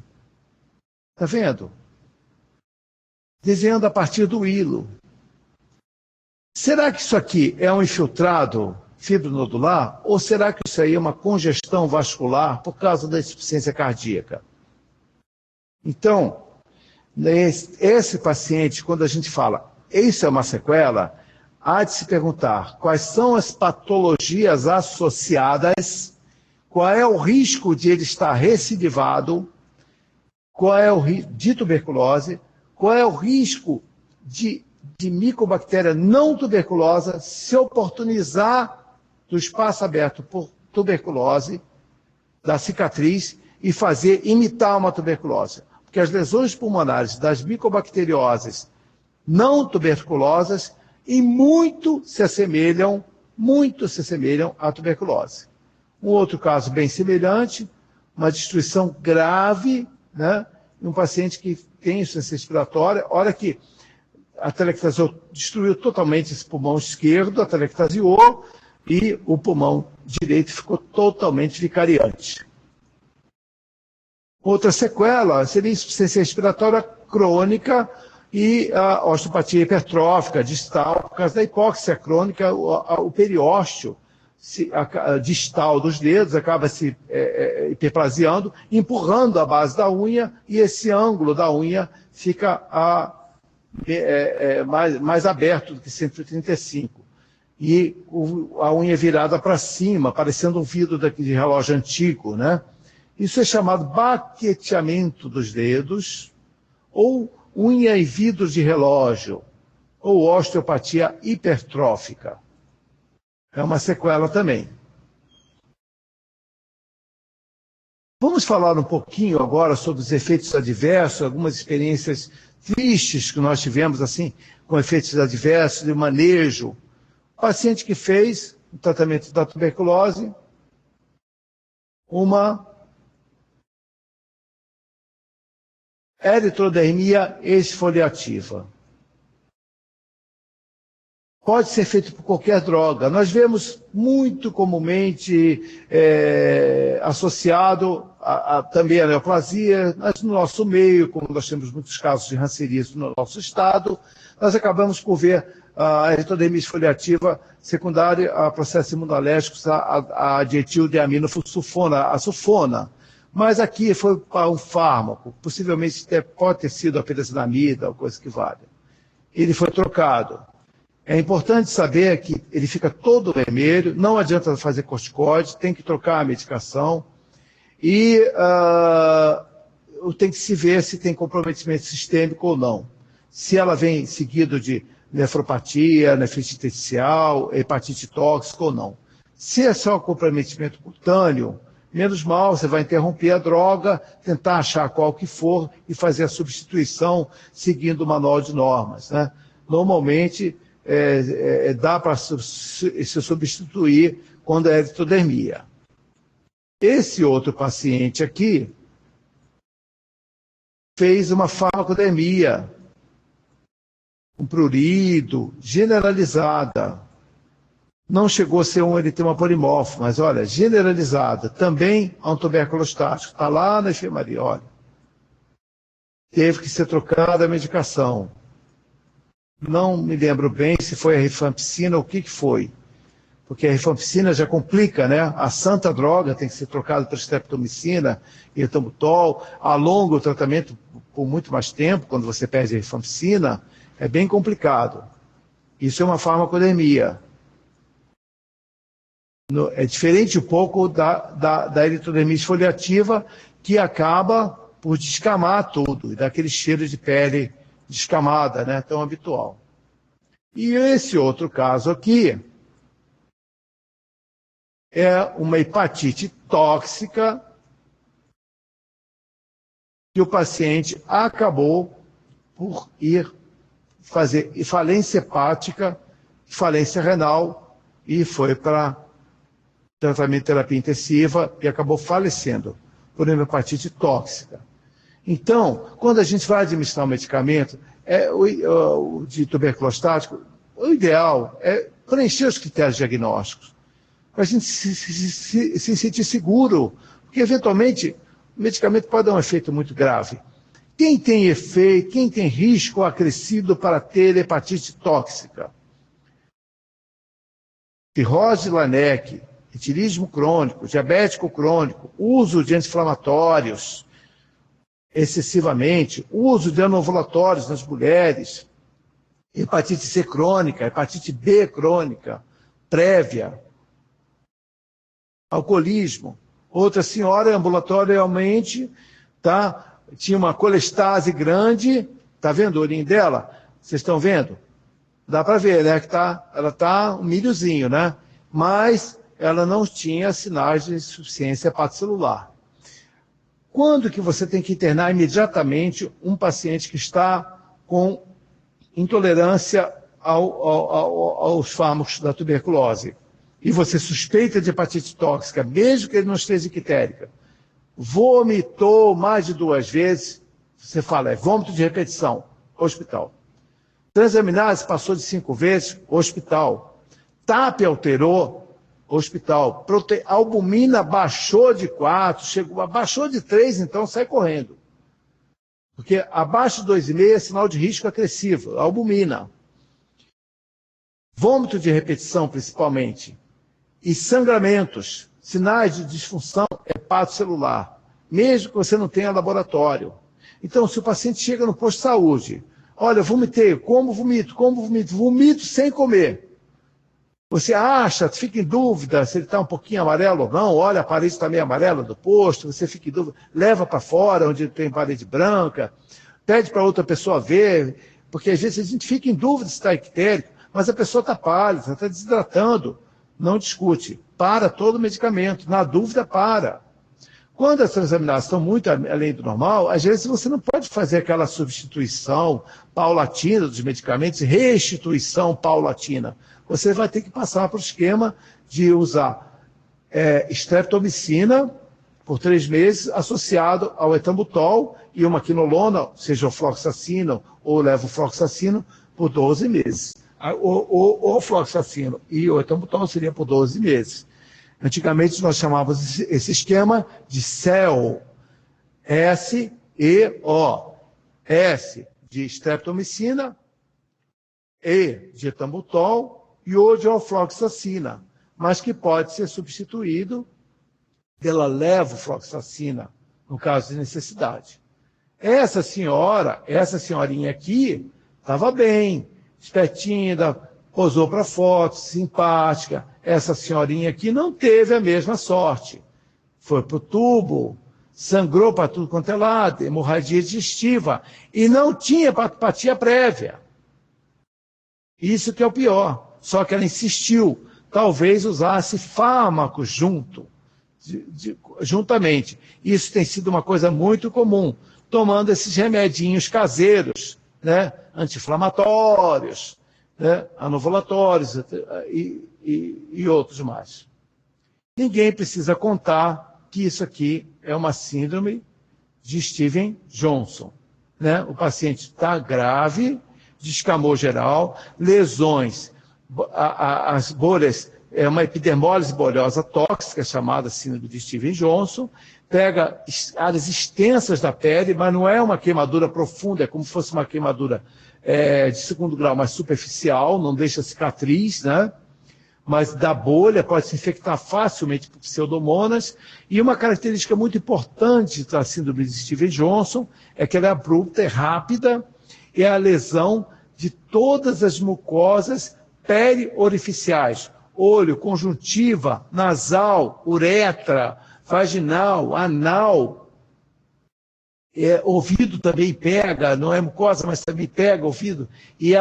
[SPEAKER 3] Está vendo? Desenhando a partir do hilo. Será que isso aqui é um infiltrado fibronodular, ou será que isso aí é uma congestão vascular por causa da insuficiência cardíaca? Então, esse paciente, quando a gente fala, isso é uma sequela, há de se perguntar quais são as patologias associadas, qual é o risco de ele estar recidivado, qual é o risco de tuberculose, qual é o risco de micobactéria não tuberculosa se oportunizar do espaço aberto por tuberculose, da cicatriz, e imitar uma tuberculose. Porque as lesões pulmonares das micobacterioses não tuberculosas muito se assemelham à tuberculose. Um outro caso bem semelhante, uma destruição grave, né, em um paciente que tem insuficiência respiratória. Olha que a atelectasiou, destruiu totalmente esse pulmão esquerdo, a atelectasiou, e o pulmão direito ficou totalmente vicariante. Outra sequela seria insuficiência respiratória crônica e a osteopatia hipertrófica distal, por causa da hipóxia crônica, o periósteo distal dos dedos acaba se hiperplasiando, empurrando a base da unha, e esse ângulo da unha fica mais aberto do que 135. E a unha virada para cima, parecendo um vidro de relógio antigo, né? Isso é chamado baqueteamento dos dedos, ou unha e vidro de relógio, ou osteopatia hipertrófica. É uma sequela também. Vamos falar um pouquinho agora sobre os efeitos adversos, algumas experiências tristes que nós tivemos, assim, com efeitos adversos de manejo. Paciente que fez o tratamento da tuberculose, uma eritrodermia esfoliativa. Pode ser feito por qualquer droga. Nós vemos muito comumente associado também a neoplasia, mas no nosso meio, como nós temos muitos casos de ranceríase no nosso estado, nós acabamos por ver a eritrodermia esfoliativa secundária a processos imunológicos, a dietildeaminosulfona, a sulfona. Mas aqui foi para um fármaco, possivelmente pode ter sido a penicillamida, ou coisa que valha. Ele foi trocado. É importante saber que ele fica todo vermelho, não adianta fazer corticoide, tem que trocar a medicação e tem que se ver se tem comprometimento sistêmico ou não. Se ela vem seguido de nefropatia, nefrite intersticial, hepatite tóxica ou não. Se é só comprometimento cutâneo, menos mal, você vai interromper a droga, tentar achar qual que for e fazer a substituição seguindo o manual de normas, né? Normalmente, dá para se substituir quando é eritrodermia. Esse outro paciente aqui fez uma farmacodermia, um prurido, generalizada. Não chegou a ser um eritema polimorfo, mas olha, generalizada. Também a um tuberculostático. Está lá na enfermaria, olha. Teve que ser trocada a medicação. Não me lembro bem se foi a rifampicina ou o que foi. Porque a rifampicina já complica, né? A santa droga tem que ser trocada por streptomicina e etambutol. Alonga o tratamento por muito mais tempo, quando você perde a rifampicina. É bem complicado. Isso é uma farmacodermia. É diferente um pouco da eritrodermia esfoliativa, que acaba por descamar tudo, e dá aquele cheiro de pele descamada, né, tão habitual. E esse outro caso aqui é uma hepatite tóxica que o paciente acabou por ir fazer falência hepática, falência renal, e foi para tratamento de terapia intensiva e acabou falecendo por uma hepatite tóxica. Então, quando a gente vai administrar um medicamento de tuberculostático, o ideal é preencher os critérios diagnósticos, para a gente se sentir seguro, porque eventualmente o medicamento pode dar um efeito muito grave. Quem tem efeito, quem tem risco acrescido para ter hepatite tóxica? Cirrose de Lannec, etilismo crônico, diabético crônico, uso de anti-inflamatórios excessivamente, uso de anovulatórios nas mulheres, hepatite C crônica, hepatite B crônica, prévia, alcoolismo. Outra senhora, ambulatorialmente, tinha uma colestase grande, está vendo o olhinho dela? Vocês estão vendo? Dá para ver, né? Que ela está um milhozinho, né? Mas ela não tinha sinais de insuficiência hepatocelular. Quando que você tem que internar imediatamente um paciente que está com intolerância aos fármacos da tuberculose? E você suspeita de hepatite tóxica, mesmo que ele não esteja ictérica, vomitou mais de 2 vezes, você fala, é vômito de repetição, hospital. Transaminase passou de 5 vezes, hospital. TAP alterou, hospital. Albumina baixou de 4, baixou de 3, então sai correndo. Porque abaixo de 2,5 é sinal de risco agressivo, albumina. Vômito de repetição, principalmente. E sangramentos, sinais de disfunção hepatocelular, mesmo que você não tenha laboratório. Então, se o paciente chega no posto de saúde, olha, vomitei, vomito sem comer. Você acha, fica em dúvida se ele está um pouquinho amarelo ou não, olha, a parede está meio amarela do posto, você fica em dúvida, leva para fora, onde tem parede branca, pede para outra pessoa ver, porque às vezes a gente fica em dúvida se está ictérico, mas a pessoa está pálida, está desidratando, não discute, para todo o medicamento, na dúvida, para. Quando as transaminases estão muito além do normal, às vezes você não pode fazer aquela substituição paulatina dos medicamentos, restituição paulatina. você vai ter que passar para o esquema de usar streptomicina por 3 meses, associado ao etambutol e uma quinolona, seja o fluoxacino ou levofloxacino, por 12 meses. O fluoxacino e o etambutol seria por 12 meses. Antigamente nós chamávamos esse esquema de SEO, S-E-O, S de streptomicina, E de etambutol e O de ofloxacina, mas que pode ser substituído pela levofloxacina, no caso de necessidade. Essa senhorinha aqui, estava bem, espertinha, posou para foto, simpática. Essa senhorinha aqui não teve a mesma sorte. Foi para o tubo, sangrou para tudo quanto é lado, hemorragia digestiva, e não tinha hepatopatia prévia. Isso que é o pior. Só que ela insistiu, talvez usasse fármacos juntamente. Isso tem sido uma coisa muito comum, tomando esses remedinhos caseiros, né, anti-inflamatórios, né, anovulatórios e outros mais. Ninguém precisa contar que isso aqui é uma síndrome de Steven Johnson, né? O paciente está grave, descamou geral, lesões, as bolhas, é uma epidermólise bolhosa tóxica, chamada síndrome de Steven Johnson, pega áreas extensas da pele, mas não é uma queimadura profunda, é como se fosse uma queimadura de 2º grau, mais superficial, não deixa cicatriz, né? Mas da bolha pode se infectar facilmente por pseudomonas, e uma característica muito importante da síndrome de Steven Johnson é que ela é abrupta, é rápida, é a lesão de todas as mucosas periorificiais, olho, conjuntiva, nasal, uretra, vaginal, anal, ouvido também pega, não é mucosa, mas também pega ouvido, e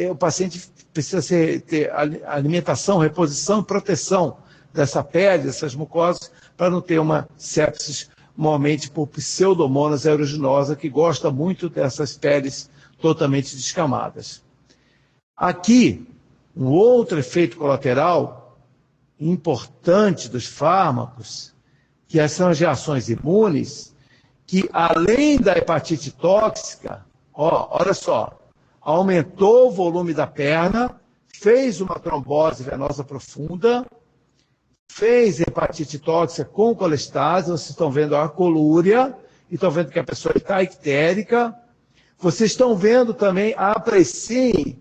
[SPEAKER 3] o paciente precisa ter alimentação, reposição e proteção dessa pele, dessas mucosas, para não ter uma sepsis, normalmente por pseudomonas aeruginosa, que gosta muito dessas peles totalmente descamadas. Aqui, um outro efeito colateral importante dos fármacos, que são as reações imunes, que além da hepatite tóxica, olha só, aumentou o volume da perna, fez uma trombose venosa profunda, fez hepatite tóxica com colestase, vocês estão vendo a colúria, e estão vendo que a pessoa está ictérica, vocês estão vendo também, apreciem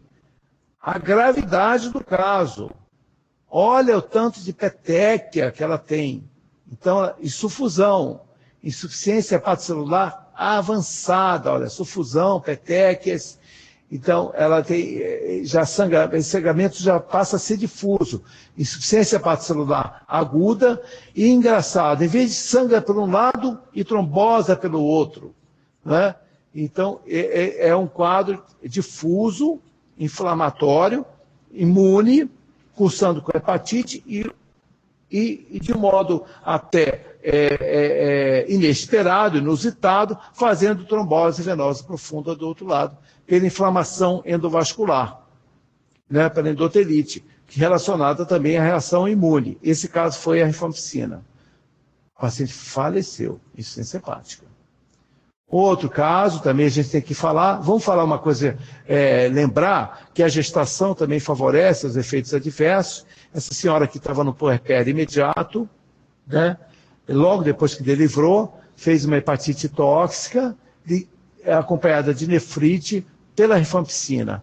[SPEAKER 3] a gravidade do caso. Olha o tanto de petequia que ela tem. Então, insufusão, insuficiência hepatocelular avançada, olha, sufusão, petequias. Então, ela tem, esse sangramento já passa a ser difuso. Insuficiência hepatocelular aguda e engraçado, em vez de sangra por um lado e trombosa pelo outro, né? Então, é um quadro difuso, inflamatório, imune, cursando com hepatite e de modo até inesperado, inusitado, fazendo trombose venosa profunda do outro lado, pela inflamação endovascular, né, pela endotelite, relacionada também à reação imune. Esse caso foi a rifampicina. O paciente faleceu, insuficiência hepática. Outro caso, também a gente tem que falar, vamos falar uma coisa, lembrar que a gestação também favorece os efeitos adversos. Essa senhora que estava no puerpério imediato, né, logo depois que delivrou, fez uma hepatite tóxica, acompanhada de nefrite pela rifampicina.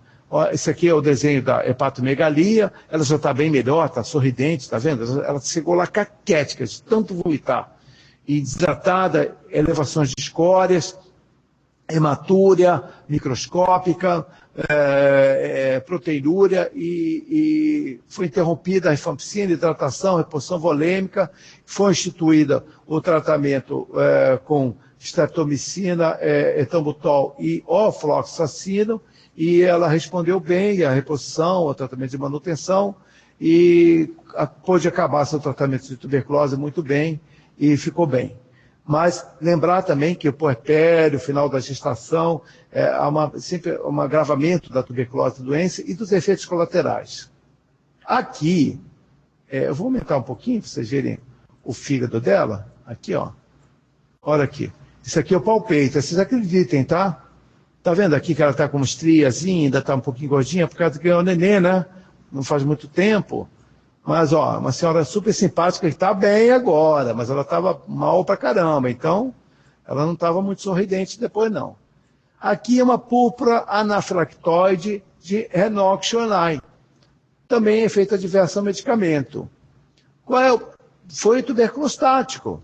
[SPEAKER 3] Esse aqui é o desenho da hepatomegalia, ela já está bem melhor, está sorridente, está vendo? Ela chegou lá caquética, de tanto vomitar. E desidratada, elevações de escórias, hematúria microscópica, proteinúria, e foi interrompida a rifampicina, hidratação, reposição volêmica, foi instituída o tratamento com streptomicina, etambutol e ofloxacino, e ela respondeu bem à reposição, ao tratamento de manutenção, e pôde acabar seu tratamento de tuberculose muito bem, e ficou bem. Mas lembrar também que o puerpério, o final da gestação, há sempre um agravamento da tuberculose da doença e dos efeitos colaterais. Aqui, eu vou aumentar um pouquinho para vocês verem o fígado dela. Aqui, ó. Olha aqui. Isso aqui é o palpeito. Vocês acreditem, tá? Tá vendo aqui que ela tá com uma estriazinha, ainda tá um pouquinho gordinha, por causa que ganhou neném, né? Não faz muito tempo. Mas, ó, uma senhora super simpática que tá bem agora, mas ela tava mal pra caramba. Então, ela não tava muito sorridente depois, não. Aqui é uma púrpura anafilactoide de Renox online. Também é feita adversa ao medicamento. Foi tuberculostático.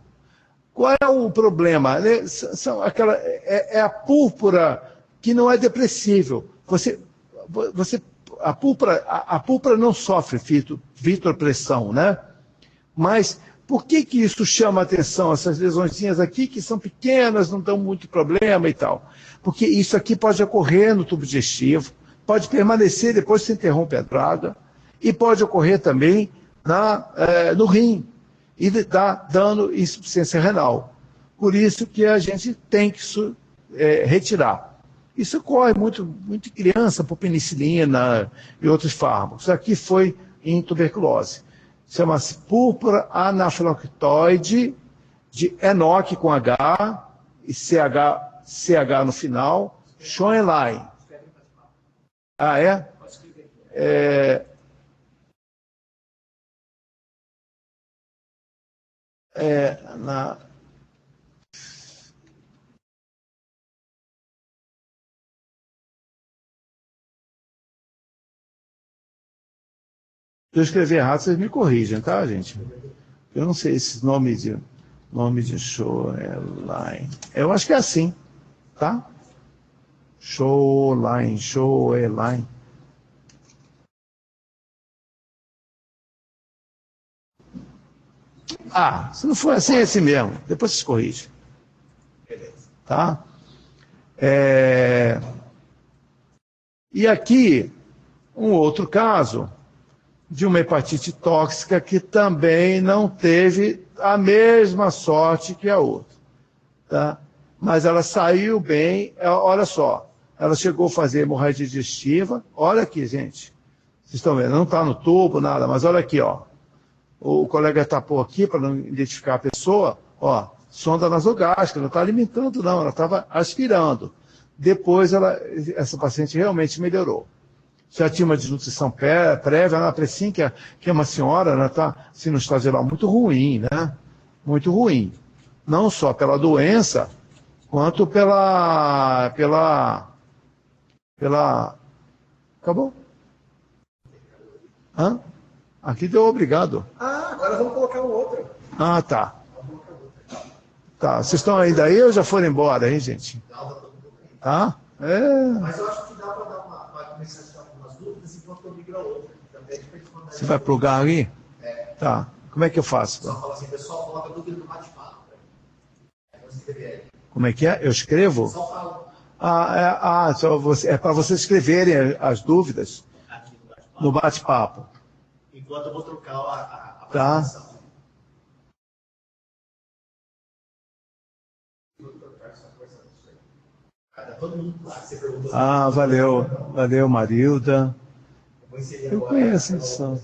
[SPEAKER 3] Qual é o problema? É a púrpura que não é depressível. A púrpura não sofre vitropressão, né? Mas por que isso chama atenção? Essas lesõezinhas aqui, que são pequenas, não dão muito problema e tal. Porque isso aqui pode ocorrer no tubo digestivo, pode permanecer depois que se interrompe a draga, e pode ocorrer também no rim, e dar dano e insuficiência renal. Por isso que a gente tem que retirar. Isso ocorre muito em criança, por penicilina e outros fármacos. Isso aqui foi em tuberculose. Chama-se púrpura anafilactoide de Enoch com H e CH no final, Schoenlein. Ah, é? Se eu escrever errado, vocês me corrigem, tá, gente? Eu não sei esse nome de Schoenlein. Eu acho que é assim, tá? Schoenlein. Ah, se não for assim, é assim mesmo. Depois vocês corrigem. Tá? E aqui, um outro caso de uma hepatite tóxica que também não teve a mesma sorte que a outra. Tá? Mas ela saiu bem, olha só, ela chegou a fazer hemorragia digestiva, olha aqui, gente, vocês estão vendo, não está no tubo, nada, mas olha aqui, ó, o colega tapou aqui para não identificar a pessoa, ó, sonda nasogástrica, não está alimentando não, ela estava aspirando. Depois essa paciente realmente melhorou. Já tinha uma desnutrição prévia, ela parecia que é uma senhora, ela está assim, no estado geral muito ruim, né? Muito ruim. Não só pela doença, quanto pela... Acabou? Hã? Aqui deu obrigado.
[SPEAKER 1] Ah, agora vamos colocar um outro.
[SPEAKER 3] Ah, tá. Tá, vocês estão ainda aí ou já foram embora, hein, gente? Tá?
[SPEAKER 1] Mas eu acho que dá para dar uma começar a tirar algumas dúvidas enquanto eu migro a outra. Também
[SPEAKER 3] você vai plugar ali? Tá. Como é que eu faço?
[SPEAKER 1] Só fala assim, pessoal, coloca dúvida no bate-papo.
[SPEAKER 3] Como é que é? Eu escrevo?
[SPEAKER 1] Só fala.
[SPEAKER 3] É para vocês escreverem as dúvidas no bate-papo.
[SPEAKER 1] Enquanto eu vou trocar a
[SPEAKER 3] apresentação. Tá. Valeu, Marilda. Eu conheço isso.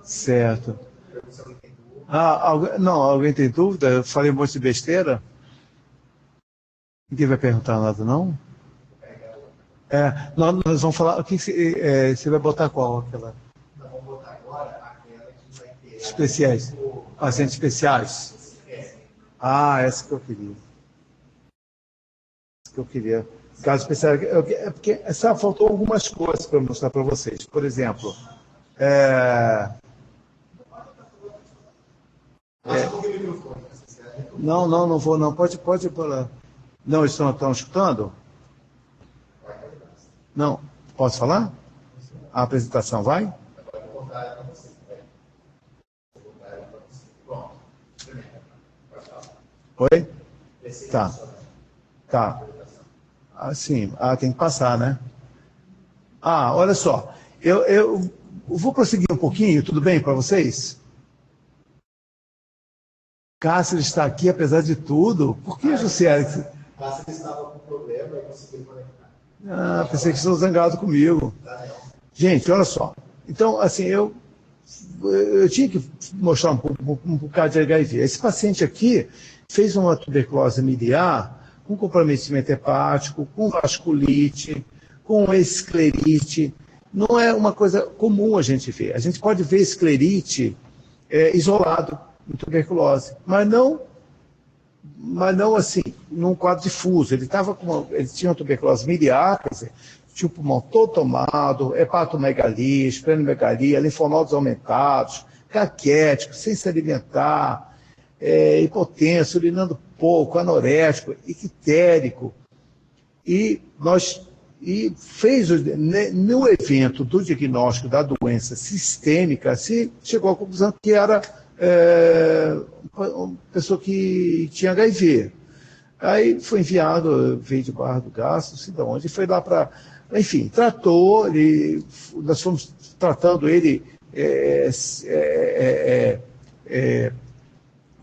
[SPEAKER 3] Certo. Alguém tem dúvida? Eu falei um monte de besteira? Ninguém vai perguntar nada, não? Nós vamos falar. O que você vai botar qual? Aquela?
[SPEAKER 1] Nós vamos botar agora aquela que vai ter.
[SPEAKER 3] Especiais. Pacientes especiais. Essa que eu queria. Caso especial. Porque faltou algumas coisas para mostrar para vocês. Por exemplo, não vou, não. Pode falar. Não, eles estão escutando? Não. Posso falar? A apresentação vai? Oi? Tá. Sim. Tem que passar, né? Olha só. Eu vou prosseguir um pouquinho, tudo bem para vocês? Cássio está aqui, apesar de tudo. Por que, José?
[SPEAKER 1] Cássio estava com problema e conseguiu conectar.
[SPEAKER 3] Pensei que estão zangados comigo. Gente, olha só. Então, assim, eu tinha que mostrar um bocado de HIV. Esse paciente aqui fez uma tuberculose miliar com comprometimento hepático, com vasculite, com esclerite. Não é uma coisa comum a gente ver. A gente pode ver esclerite isolado em tuberculose, mas não assim, num quadro difuso. Ele tinha uma tuberculose miliar, quer dizer, tinha o pulmão todo tomado, hepatomegalia, esplenomegalia, linfonodos aumentados, caquético, sem se alimentar, hipotenso, urinando pouco, anorético, ictérico. E fez, no evento do diagnóstico da doença sistêmica, se chegou à conclusão que era uma pessoa que tinha HIV. Aí foi enviado, veio de Barra do Garça, não sei de onde, foi lá para... Enfim, tratou, nós fomos tratando ele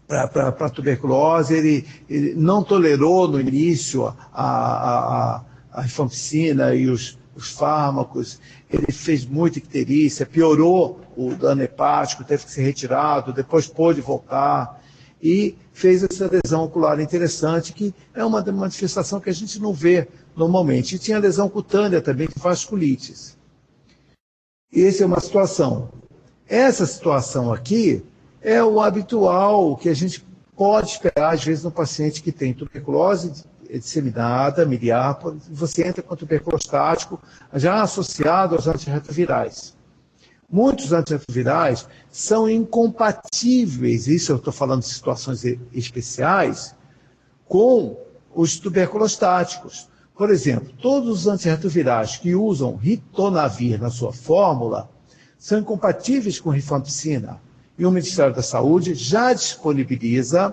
[SPEAKER 3] para tuberculose, ele não tolerou no início a rifampicina e os fármacos, ele fez muita icterícia, piorou o dano hepático, teve que ser retirado, depois pôde voltar e fez essa lesão ocular interessante, que é uma manifestação que a gente não vê normalmente. E tinha lesão cutânea também, que vasculites. Essa é uma situação. Essa situação aqui é o habitual que a gente pode esperar, às vezes, no paciente que tem tuberculose disseminada, miliar, você entra com tuberculostático já associado aos antirretrovirais. Muitos antirretrovirais são incompatíveis, isso eu estou falando de situações especiais, com os tuberculostáticos. Por exemplo, todos os antirretrovirais que usam ritonavir na sua fórmula são incompatíveis com rifampicina. E o Ministério da Saúde já disponibiliza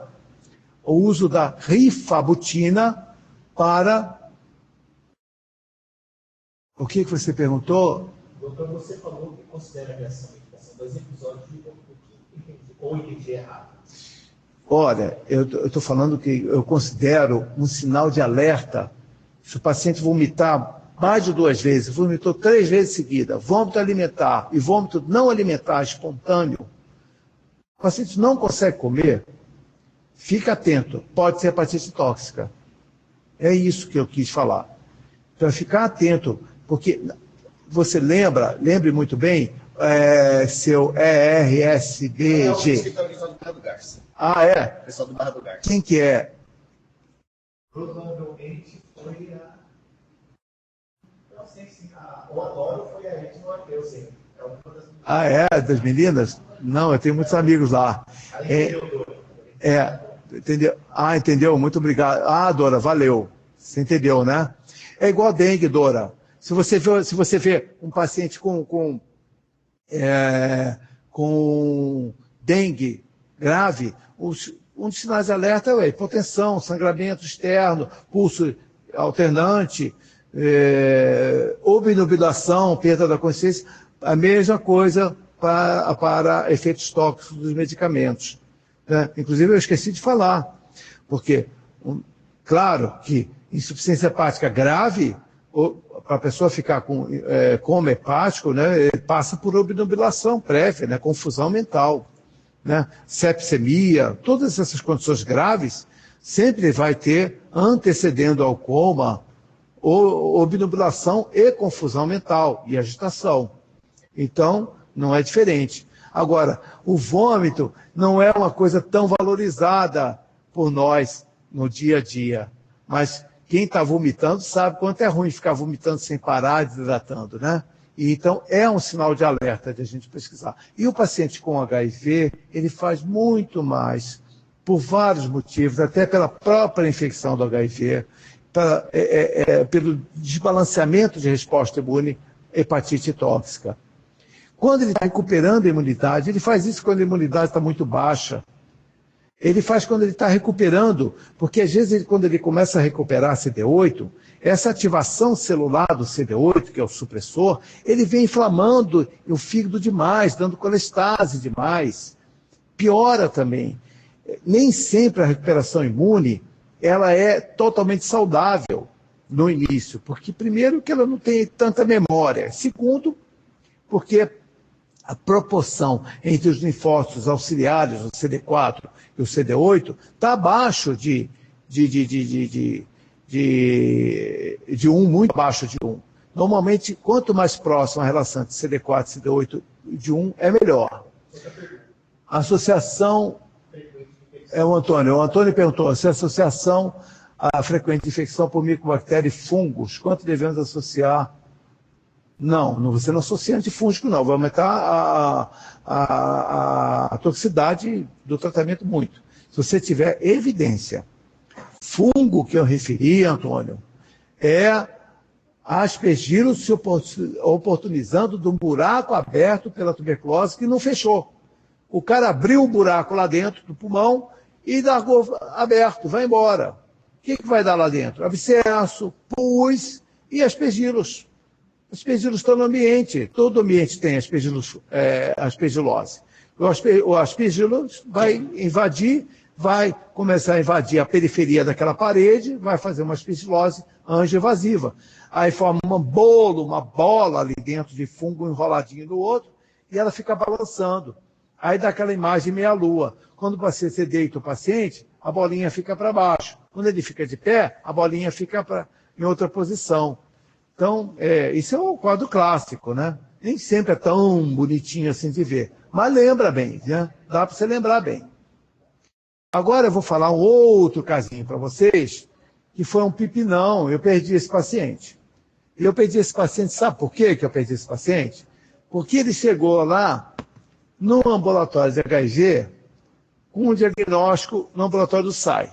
[SPEAKER 3] o uso da rifabutina para... O que você perguntou?
[SPEAKER 1] Doutor, você falou que considera a reação à medicação 2 episódios ou entendi errado.
[SPEAKER 3] Olha, eu estou falando que eu considero um sinal de alerta. Se o paciente vomitar mais de 2 vezes, vomitou 3 vezes seguida, vômito alimentar e vômito não alimentar espontâneo, o paciente não consegue comer, fica atento, pode ser hepatite tóxica. É isso que eu quis falar. Então, ficar atento, porque você lembre muito bem, seu ERSBG.
[SPEAKER 1] É o escritório do Barra do Garça.
[SPEAKER 3] Ah, é?
[SPEAKER 1] Pessoal do Barra do Garça.
[SPEAKER 3] Quem que é?
[SPEAKER 1] Provavelmente foi a... Não sei se o Adoro foi a Edna Mateus, sim. É uma das...
[SPEAKER 3] Ah, é? Das meninas? Não, eu tenho muitos amigos lá. Entendeu? Ah, entendeu? Muito obrigado. Ah, Dora, valeu. Você entendeu, né? É igual a dengue, Dora. Se você vê um paciente com dengue grave, um dos sinais de alerta é hipotensão, sangramento externo, pulso alternante, obnubilação, perda da consciência, a mesma coisa para efeitos tóxicos dos medicamentos. Né? Inclusive, eu esqueci de falar, porque, claro que insuficiência hepática grave, para a pessoa ficar com coma hepático, né, passa por obnubilação prévia, né, confusão mental, né, sepsemia, todas essas condições graves, sempre vai ter, antecedendo ao coma, obnubilação e confusão mental, e agitação. Então, não é diferente. Agora, o vômito não é uma coisa tão valorizada por nós no dia a dia, mas quem está vomitando sabe quanto é ruim ficar vomitando sem parar, desidratando, né? E, então, é um sinal de alerta de a gente pesquisar. E o paciente com HIV, ele faz muito por vários motivos, até pela própria infecção do HIV, pelo desbalanceamento de resposta imune, hepatite tóxica. Quando ele está recuperando a imunidade, ele faz isso quando a imunidade está muito baixa. Ele faz quando ele está recuperando, porque às vezes quando ele começa a recuperar CD8, essa ativação celular do CD8, que é o supressor, ele vem inflamando o fígado demais, dando colestase demais. Piora também. Nem sempre a recuperação imune ela é totalmente saudável no início, porque primeiro que ela não tem tanta memória, segundo, porque a proporção entre os linfócitos auxiliares, o CD4 e o CD8, está abaixo de 1, muito abaixo de 1. Normalmente, quanto mais próximo a relação entre CD4 e CD8 de 1, é melhor. A associação... O Antônio perguntou se a associação à frequente infecção por micobactéria e fungos, quanto devemos associar? Não, você não associa antifúngico, não. Vai aumentar a toxicidade do tratamento muito. Se você tiver evidência. Fungo que eu referi, Antônio, é aspergillus se oportunizando de um buraco aberto pela tuberculose que não fechou. O cara abriu o buraco lá dentro do pulmão e largou aberto, vai embora. O que vai dar lá dentro? Abscesso, pus e aspergillus. Aspergillus estão no ambiente, todo ambiente tem aspergillose. O aspergillus vai invadir, vai começar a invadir a periferia daquela parede, vai fazer uma aspergilose angioevasiva. Aí forma um bolo, uma bola ali dentro de fungo enroladinho no outro, e ela fica balançando. Aí dá aquela imagem meia-lua. Quando você deita o paciente, a bolinha fica para baixo. Quando ele fica de pé, a bolinha fica em outra posição. Então, isso é um quadro clássico, né? Nem sempre é tão bonitinho assim de ver. Mas lembra bem, né? Dá para você lembrar bem. Agora eu vou falar um outro casinho para vocês, que foi um pipinão. Eu perdi esse paciente. E eu perdi esse paciente, sabe por quê que eu perdi esse paciente? Porque ele chegou lá no ambulatório de HIV com um diagnóstico no ambulatório do SAI.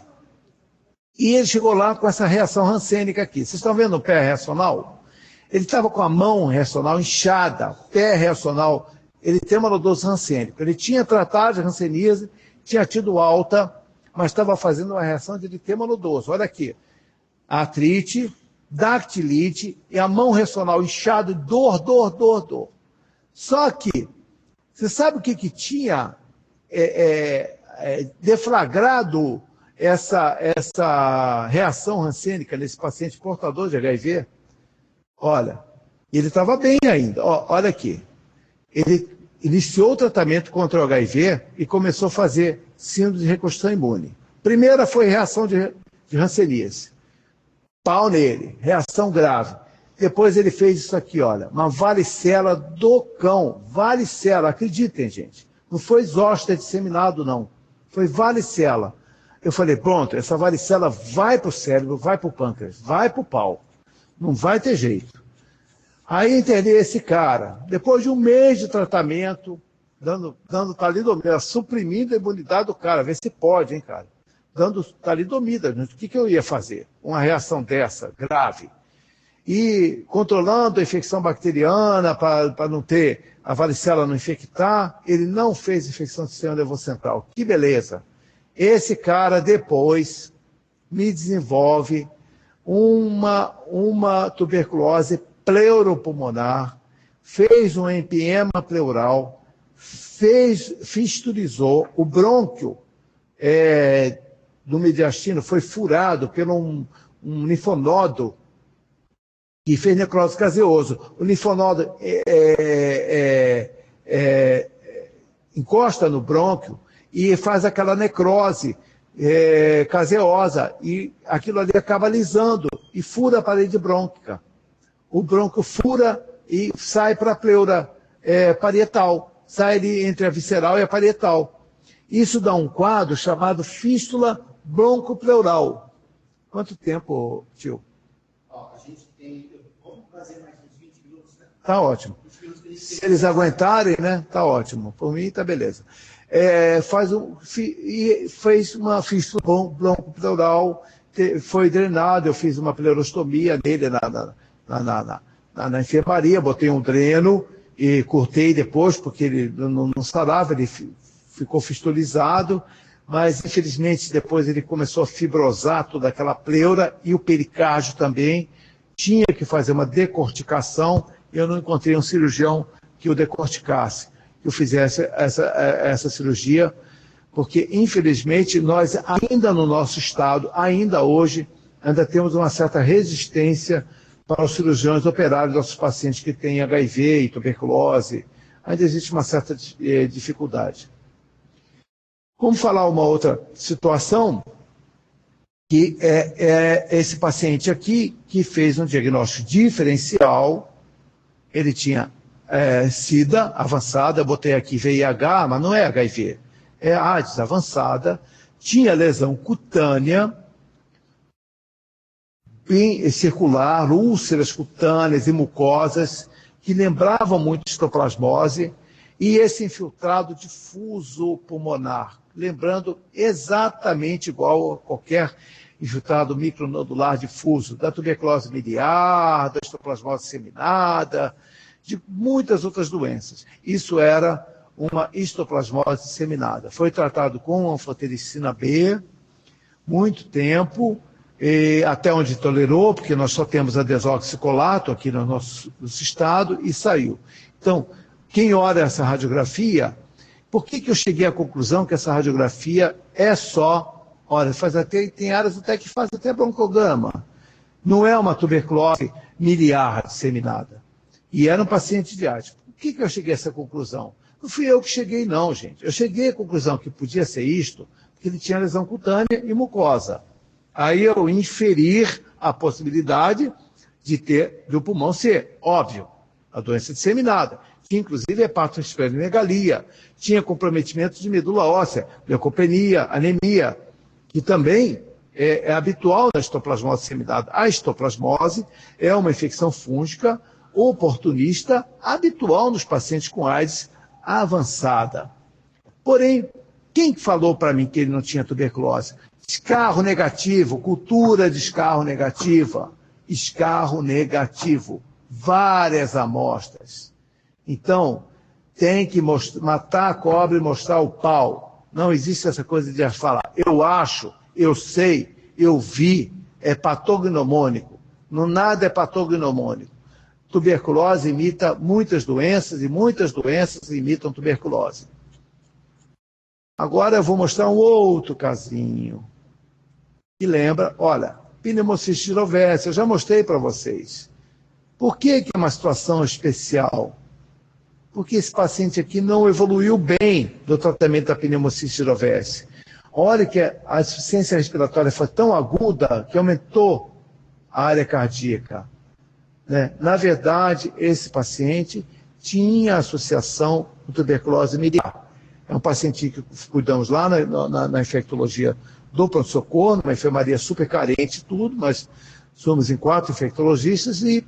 [SPEAKER 3] E ele chegou lá com essa reação rancênica aqui. Vocês estão vendo o pé reacional? Ele estava com a mão reacional inchada, pé reacional, ele tem uma nodose rancênico. Ele tinha tratado de ranceníase, tinha tido alta, mas estava fazendo uma reação de eritema nodoso. Olha aqui, artrite, dactilite e a mão reacional inchada, dor. Só que, você sabe o que tinha deflagrado essa reação rancênica nesse paciente portador de HIV? Olha, ele estava bem ainda. Olha aqui. Ele iniciou o tratamento contra o HIV e começou a fazer síndrome de reconstrução imune. Primeira foi reação de hanseníase. Pau nele, reação grave. Depois ele fez isso aqui, olha, uma varicela do cão. Varicela, acreditem, gente. Não foi zoster disseminado, não. Foi varicela. Eu falei, pronto, essa varicela vai para o cérebro, vai para o pâncreas, vai para o pau. Não vai ter jeito. Aí internei esse cara. Depois de um mês de tratamento, dando talidomida, suprimindo a imunidade do cara. Vê se pode, hein, cara. Dando talidomida. O que eu ia fazer? Uma reação dessa, grave. E controlando a infecção bacteriana para não ter a varicela não infectar, ele não fez infecção do sistema nervoso central. Que beleza! Esse cara depois me desenvolve uma tuberculose pleuropulmonar, fez um empiema pleural, fisturizou, o brônquio do mediastino foi furado por um linfonodo que fez necrose caseoso. O linfonodo encosta no brônquio e faz aquela necrose caseosa, e aquilo ali acaba lisando e fura a parede brônquica. O brônquio fura e sai para a pleura parietal, sai ali entre a visceral e a parietal. Isso dá um quadro chamado fístula broncopleural. Quanto tempo, tio?
[SPEAKER 1] A gente tem... Vamos fazer mais uns 20 minutos, né?
[SPEAKER 3] Tá ótimo. Se eles aguentarem, né? Tá ótimo. Por mim, tá beleza. Fez uma fístula broncopleural, foi drenado, eu fiz uma pleurostomia nele na enfermaria, botei um dreno e cortei depois, porque ele não sarava, ele ficou fistulizado, mas infelizmente depois ele começou a fibrosar toda aquela pleura e o pericárdio também. Tinha que fazer uma decorticação e eu não encontrei um cirurgião que o decorticasse, que eu fizesse essa cirurgia, porque infelizmente nós ainda no nosso estado, ainda hoje, ainda temos uma certa resistência para os cirurgiões operarem nossos pacientes que têm HIV e tuberculose, ainda existe uma certa dificuldade. Vamos falar uma outra situação, que é esse paciente aqui, que fez um diagnóstico diferencial. Ele tinha SIDA avançada, eu botei aqui VIH, mas não é HIV, é AIDS avançada, tinha lesão cutânea, circular, úlceras cutâneas e mucosas, que lembravam muito histoplasmose, e esse infiltrado difuso pulmonar, lembrando exatamente igual a qualquer infiltrado micronodular difuso, da tuberculose miliar, da histoplasmose disseminada, de muitas outras doenças. Isso era uma histoplasmose disseminada. Foi tratado com anfotericina B, muito tempo, até onde tolerou, porque nós só temos a desoxicolato aqui no nosso estado, e saiu. Então, quem olha essa radiografia, por que eu cheguei à conclusão que essa radiografia é só, olha, tem áreas até que faz até broncogama, não é uma tuberculose miliar disseminada. E era um paciente de AIDS. Por que eu cheguei a essa conclusão? Não fui eu que cheguei, não, gente. Eu cheguei à conclusão que podia ser isto, porque ele tinha lesão cutânea e mucosa. Aí eu inferir a possibilidade de o pulmão ser, óbvio, a doença disseminada. Tinha, inclusive, hepatosplenomegalia, tinha comprometimento de medula óssea, leucopenia, anemia, que também é habitual na histoplasmose disseminada. A histoplasmose é uma infecção fúngica oportunista, habitual nos pacientes com AIDS avançada. Porém, quem falou para mim que ele não tinha tuberculose? Escarro negativo, cultura de escarro negativa, escarro negativo, várias amostras. Então, tem que matar a cobra e mostrar o pau. Não existe essa coisa de falar, eu acho, eu sei, eu vi, é patognomônico. Não, nada é patognomônico. Tuberculose imita muitas doenças e muitas doenças imitam tuberculose. Agora eu vou mostrar um outro casinho que lembra, olha, pneumocistite ovéricea, eu já mostrei para vocês. Por que é uma situação especial? Porque esse paciente aqui não evoluiu bem do tratamento da pneumocistite ovéricea. Olha que a insuficiência respiratória foi tão aguda que aumentou a área cardíaca. Na verdade, esse paciente tinha associação com tuberculose miliar. É um paciente que cuidamos lá na infectologia do pronto-socorro, numa enfermaria super carente e tudo, mas somos em 4 infectologistas e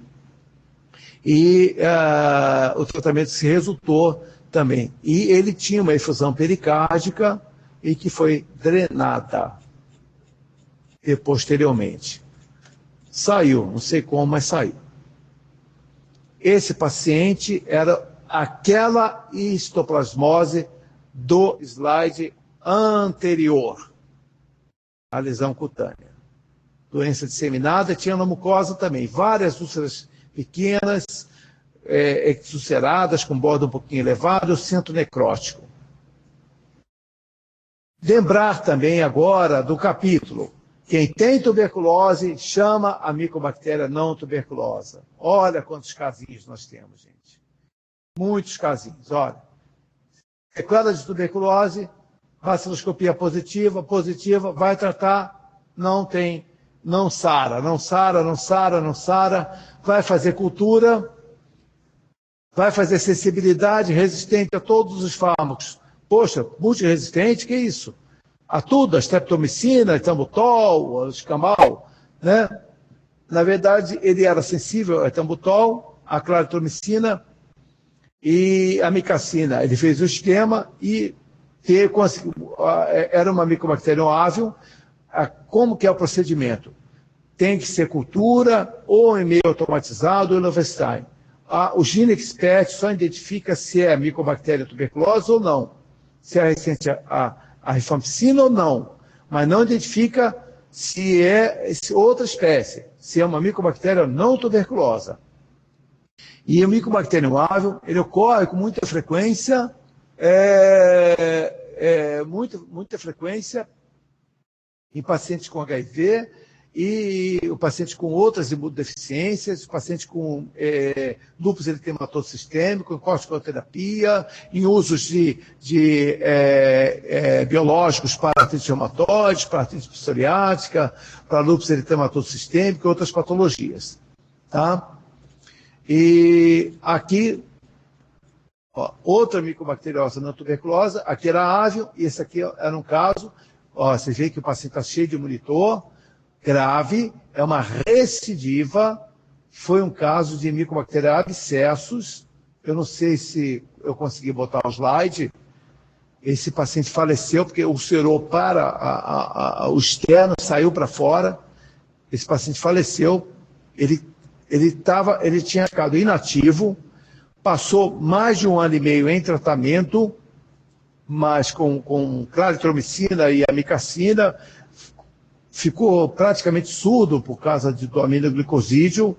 [SPEAKER 3] o tratamento se resultou também. E ele tinha uma efusão pericárdica e que foi drenada posteriormente. Saiu, não sei como, mas saiu. Esse paciente era aquela histoplasmose do slide anterior, a lesão cutânea. Doença disseminada, tinha na mucosa também, várias úlceras pequenas, ulceradas, com borda um pouquinho elevado, o centro necrótico. Lembrar também agora do capítulo, quem tem tuberculose chama a micobactéria não tuberculosa. Olha quantos casinhos nós temos, gente. Muitos casinhos, olha. Sequela de tuberculose, vaciloscopia positiva, vai tratar, não tem, não sara, vai fazer cultura, vai fazer sensibilidade, resistente a todos os fármacos. Poxa, multiresistente, que isso? A tudo, a streptomicina, a etambutol, a escamal, né? Na verdade, ele era sensível a etambutol, a claritromicina e a micacina. Ele fez o esquema e era uma Mycobacterium avium. Como que é o procedimento? Tem que ser cultura, ou em meio automatizado, ou Novenstein. O GeneXpert só identifica se é Mycobacterium tuberculose ou não, se é resistente a rifampicina ou não, mas não identifica se é outra espécie, se é uma Mycobacterium não tuberculosa. E o Mycobacterium avium, ele ocorre com muita frequência, muita frequência em pacientes com HIV e o paciente com outras imunodeficiências, o paciente com lúpus eritematoso sistêmico, em corticoterapia, em usos de biológicos para artrite reumatoide, para artrite psoriática, para lúpus eritematoso sistêmico e outras patologias. Tá? E aqui, ó, outra micobacteriose não tuberculosa, aqui era ávio, e esse aqui era um caso, ó, você vê que o paciente está cheio de monitor, grave, é uma recidiva, foi um caso de Mycobacteria abscessus, eu não sei se eu consegui botar o slide, esse paciente faleceu porque ulcerou para o externo, saiu para fora, esse paciente faleceu, ele tinha ficado inativo, passou mais de 1 ano e meio em tratamento, mas com claritromicina e amicacina, ficou praticamente surdo por causa do aminoglicosídeo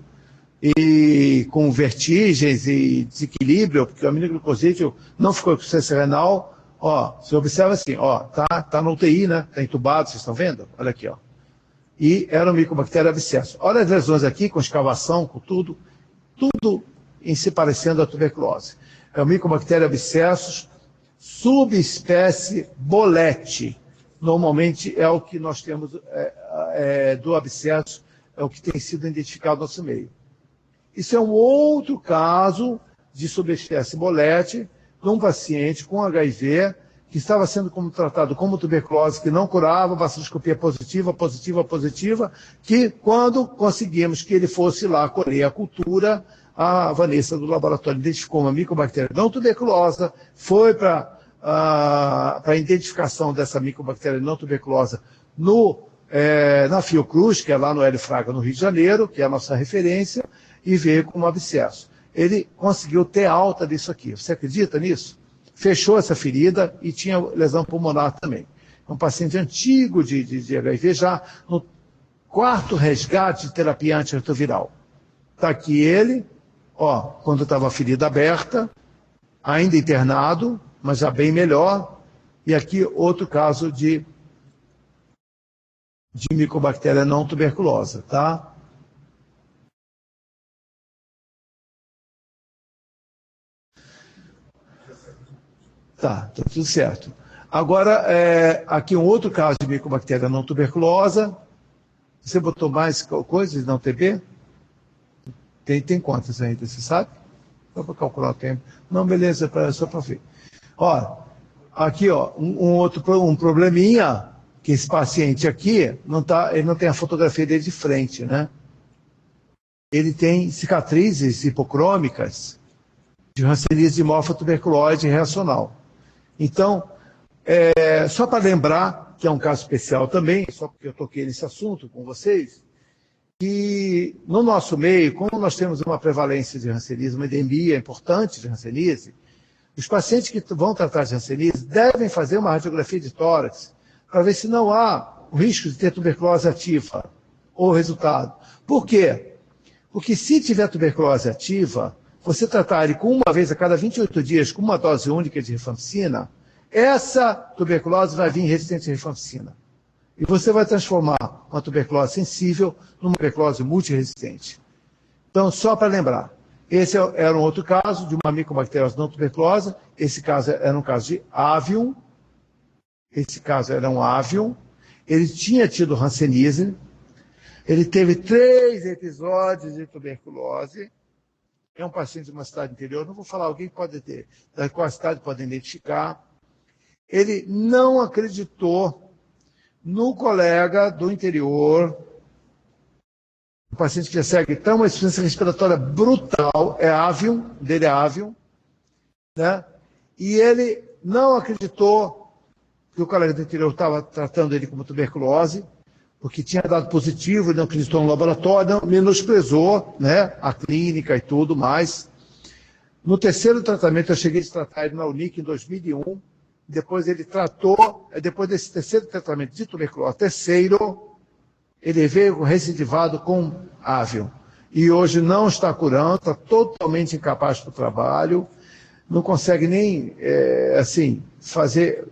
[SPEAKER 3] e com vertigens e desequilíbrio, porque o aminoglicosídeo não ficou com insuficiência renal. Ó, você observa assim, ó, tá na UTI, né? Tá entubado, vocês estão vendo? Olha aqui, ó. E era um Mycobacteria abscessus. Olha as lesões aqui, com escavação, com tudo em se parecendo a tuberculose. É o Mycobacteria abscessus, subespécie bolete. Normalmente é o que nós temos do abscesso, é o que tem sido identificado no nosso meio. Isso é um outro caso de subespécie bolete de um paciente com HIV que estava sendo tratado como tuberculose, que não curava, baciloscopia positiva, que quando conseguimos que ele fosse lá colher a cultura, a Vanessa do laboratório identificou uma micobactéria não tuberculosa, foi para a identificação dessa micobactéria não tuberculosa na Fiocruz, que é lá no Hélio Fraga, no Rio de Janeiro, que é a nossa referência, e veio com um abscesso. Ele conseguiu ter alta disso aqui. Você acredita nisso? Fechou essa ferida e tinha lesão pulmonar também. É um paciente antigo de HIV, já no 4º resgate de terapia antirretroviral. Está aqui ele, ó, quando estava a ferida aberta, ainda internado, mas já bem melhor. E aqui outro caso de micobactéria não tuberculosa, tá? Tá tudo certo. Agora, aqui um outro caso de micobactéria não tuberculosa. Você botou mais coisas na UTB? Tem quantas ainda, você sabe? Só para calcular o tempo. Não, beleza, só para ver. Ó, aqui, ó, um probleminha, que esse paciente aqui, ele não tem a fotografia dele de frente, né? Ele tem cicatrizes hipocrômicas de hanseníase de morfotuberculose reacional. Então, só para lembrar, que é um caso especial também, só porque eu toquei nesse assunto com vocês, que no nosso meio, como nós temos uma prevalência de hanseníase, uma endemia importante de hanseníase, os pacientes que vão tratar de hanseníase devem fazer uma radiografia de tórax para ver se não há o risco de ter tuberculose ativa ou resultado. Por quê? Porque se tiver tuberculose ativa, você tratar ele com uma vez a cada 28 dias com uma dose única de rifampicina, essa tuberculose vai vir resistente à rifampicina. E você vai transformar uma tuberculose sensível numa tuberculose multiresistente. Então, só para lembrar, esse era um outro caso de uma micobacteriose não tuberculosa. Esse caso era um caso de avium. Esse caso era um avium. Ele tinha tido hanseníase. Ele teve 3 episódios de tuberculose. É um paciente de uma cidade interior. Não vou falar, alguém pode ter, da qual cidade pode identificar. Ele não acreditou no colega do interior, um paciente que já segue, então, uma insuficiência respiratória brutal, é avium, dele é avium, né? E ele não acreditou que o colega do interior estava tratando ele como tuberculose, porque tinha dado positivo, ele não acreditou no laboratório, não, menosprezou, né, a clínica e tudo mais. No 3º tratamento, eu cheguei a tratar ele na Unic em 2001, depois ele tratou, depois desse 3º tratamento de tuberculose, 3º, ele veio recidivado com avium. E hoje não está curando, está totalmente incapaz para o trabalho, não consegue nem, fazer,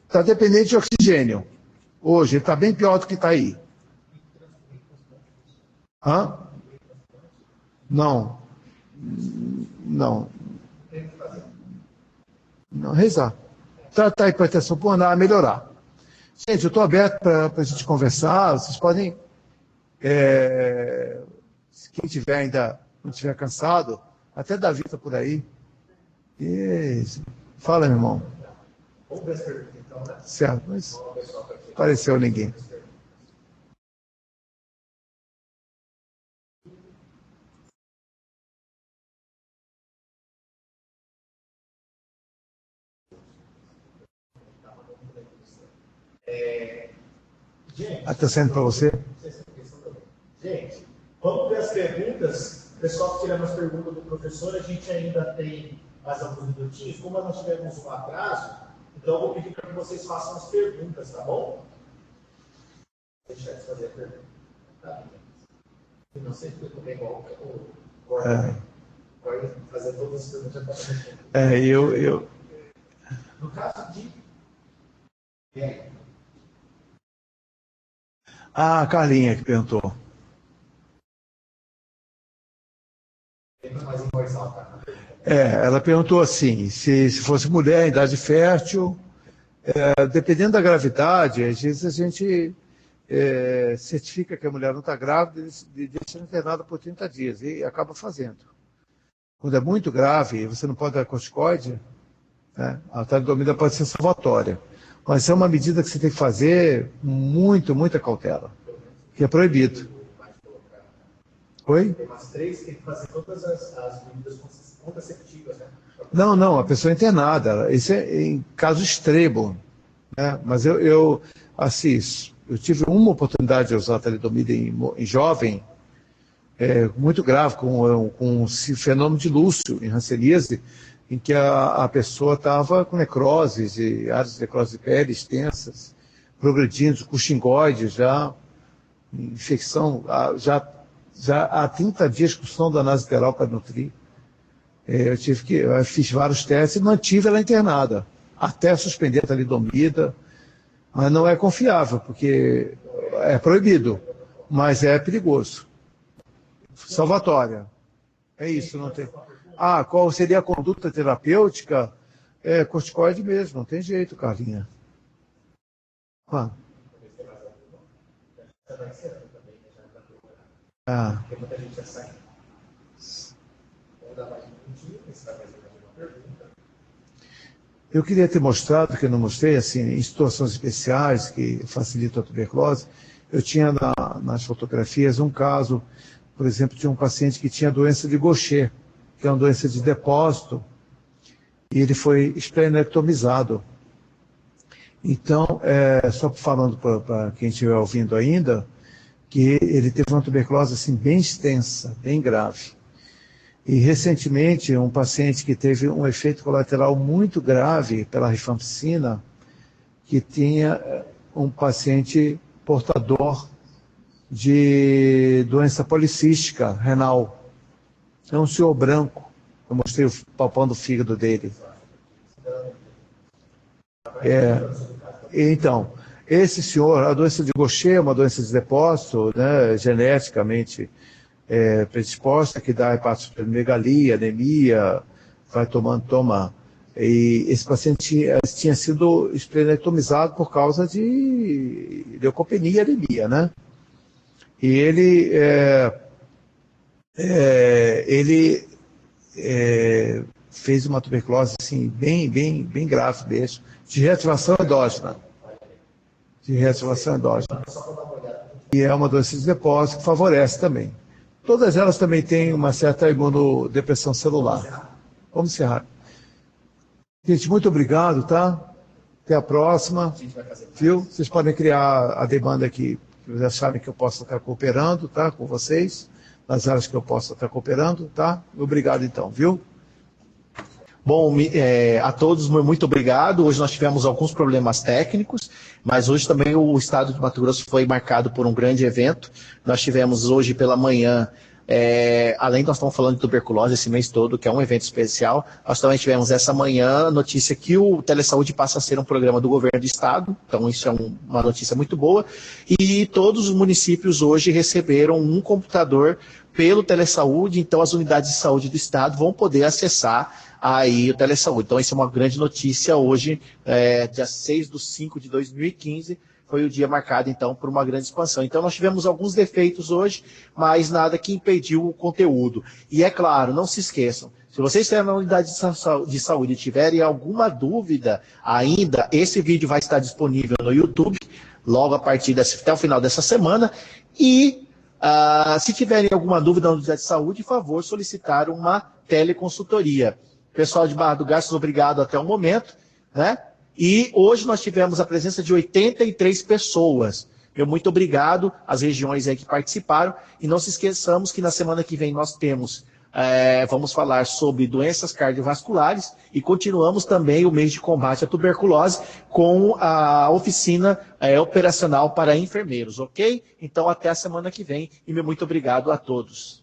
[SPEAKER 3] está dependente de oxigênio. Hoje, ele está bem pior do que está aí. Hã? Não. Não. Não, rezar. Tratar a hipertensão pulmonar, melhorar. Gente, eu estou aberto para a gente conversar. Vocês podem, quem tiver ainda, não tiver cansado, até dar vista por aí. Isso. Fala, meu irmão.
[SPEAKER 1] Vamos ver as perguntas então, né?
[SPEAKER 3] Certo, mas não apareceu ninguém. Está sendo para você?
[SPEAKER 1] Gente, vamos ver as perguntas. O pessoal que tirando as perguntas do professor, a gente ainda tem mais alguns minutinhos. Como nós tivemos um atraso, então eu vou pedir para que vocês façam as perguntas, tá bom? Deixa eu fazer a pergunta. Tá bem. Não sei se eu também igual o Gordon. Vai fazer todas as perguntas para
[SPEAKER 3] eu...
[SPEAKER 1] No caso de...
[SPEAKER 3] Ah, a Carlinha que perguntou. Ela perguntou assim, se fosse mulher em idade fértil, dependendo da gravidade, às vezes a gente certifica que a mulher não está grávida e deixa internada por 30 dias e acaba fazendo. Quando é muito grave, você não pode dar corticoide, né? A talidomida pode ser salvatória. Mas é uma medida que você tem que fazer muita cautela, que é proibido. Oi?
[SPEAKER 1] Tem umas 3 que tem que fazer todas as medidas contraceptivas, né?
[SPEAKER 3] Não, a pessoa é internada. Isso é em caso extremo, né? Mas eu tive uma oportunidade de usar a talidomida em jovem, muito grave, com um fenômeno de Lúcio, em hanseníase, em que a pessoa estava com necroses, áreas de necrose de pele extensas, progredindo, com xingoide já, infecção, já há 30 dias com sonda nasoteral para nutrir. Eu fiz vários testes e mantive ela internada, até suspender a talidomida, mas não é confiável, porque é proibido, mas é perigoso. Salvatória. É isso, não tem... qual seria a conduta terapêutica? Corticoide mesmo, não tem jeito, Carlinha. Eu queria ter mostrado, que eu não mostrei, assim, em situações especiais que facilitam a tuberculose, eu tinha nas fotografias um caso, por exemplo, de um paciente que tinha doença de Gaucher, que é uma doença de depósito, e ele foi esplenectomizado. Então, só falando para quem estiver ouvindo ainda, que ele teve uma tuberculose assim, bem extensa, bem grave. E, recentemente, um paciente que teve um efeito colateral muito grave pela rifampicina, que tinha um paciente portador de doença policística renal. É um senhor branco. Eu mostrei palpando o fígado dele. Então, esse senhor, a doença de Gaucher é uma doença de depósito, né, geneticamente predisposta, que dá hepatosplenomegalia, anemia, toma. E esse paciente tinha sido esplenectomizado por causa de leucopenia e anemia, né? E ele fez uma tuberculose assim, bem grave mesmo, de reativação endógena. E é uma doença de depósito que favorece também. Todas elas também têm uma certa imunodepressão celular. Vamos encerrar. Gente, muito obrigado, tá? Até a próxima. Viu? Vocês podem criar a demanda que vocês acharem que eu possa estar cooperando, tá? Com vocês, nas áreas que eu possa estar cooperando, tá? Obrigado então, viu?
[SPEAKER 1] Bom, a todos, muito obrigado. Hoje nós tivemos alguns problemas técnicos, mas hoje também o estado de Mato Grosso foi marcado por um grande evento. Nós tivemos hoje pela manhã Além nós estamos falando de tuberculose esse mês todo, que é um evento especial, nós também tivemos essa manhã a notícia que o Telesaúde passa a ser um programa do governo do estado, então isso é uma notícia muito boa, e todos os municípios hoje receberam um computador pelo Telesaúde, então as unidades de saúde do estado vão poder acessar aí o Telesaúde. Então isso é uma grande notícia hoje, dia 6/5/2015, foi o dia marcado, então, por uma grande expansão. Então, nós tivemos alguns defeitos hoje, mas nada que impediu o conteúdo. E é claro, não se esqueçam, se vocês estiverem na unidade de saúde e tiverem alguma dúvida ainda, esse vídeo vai estar disponível no YouTube, logo a partir até o final dessa semana. E se tiverem alguma dúvida na unidade de saúde, por favor, solicitar uma teleconsultoria. Pessoal de Barra do Garças, obrigado até o momento, né? E hoje nós tivemos a presença de 83 pessoas. Meu muito obrigado às regiões aí que participaram. E não se esqueçamos que na semana que vem nós vamos falar sobre doenças cardiovasculares e continuamos também o mês de combate à tuberculose com a oficina operacional para enfermeiros, ok? Então até a semana que vem e meu muito obrigado a todos.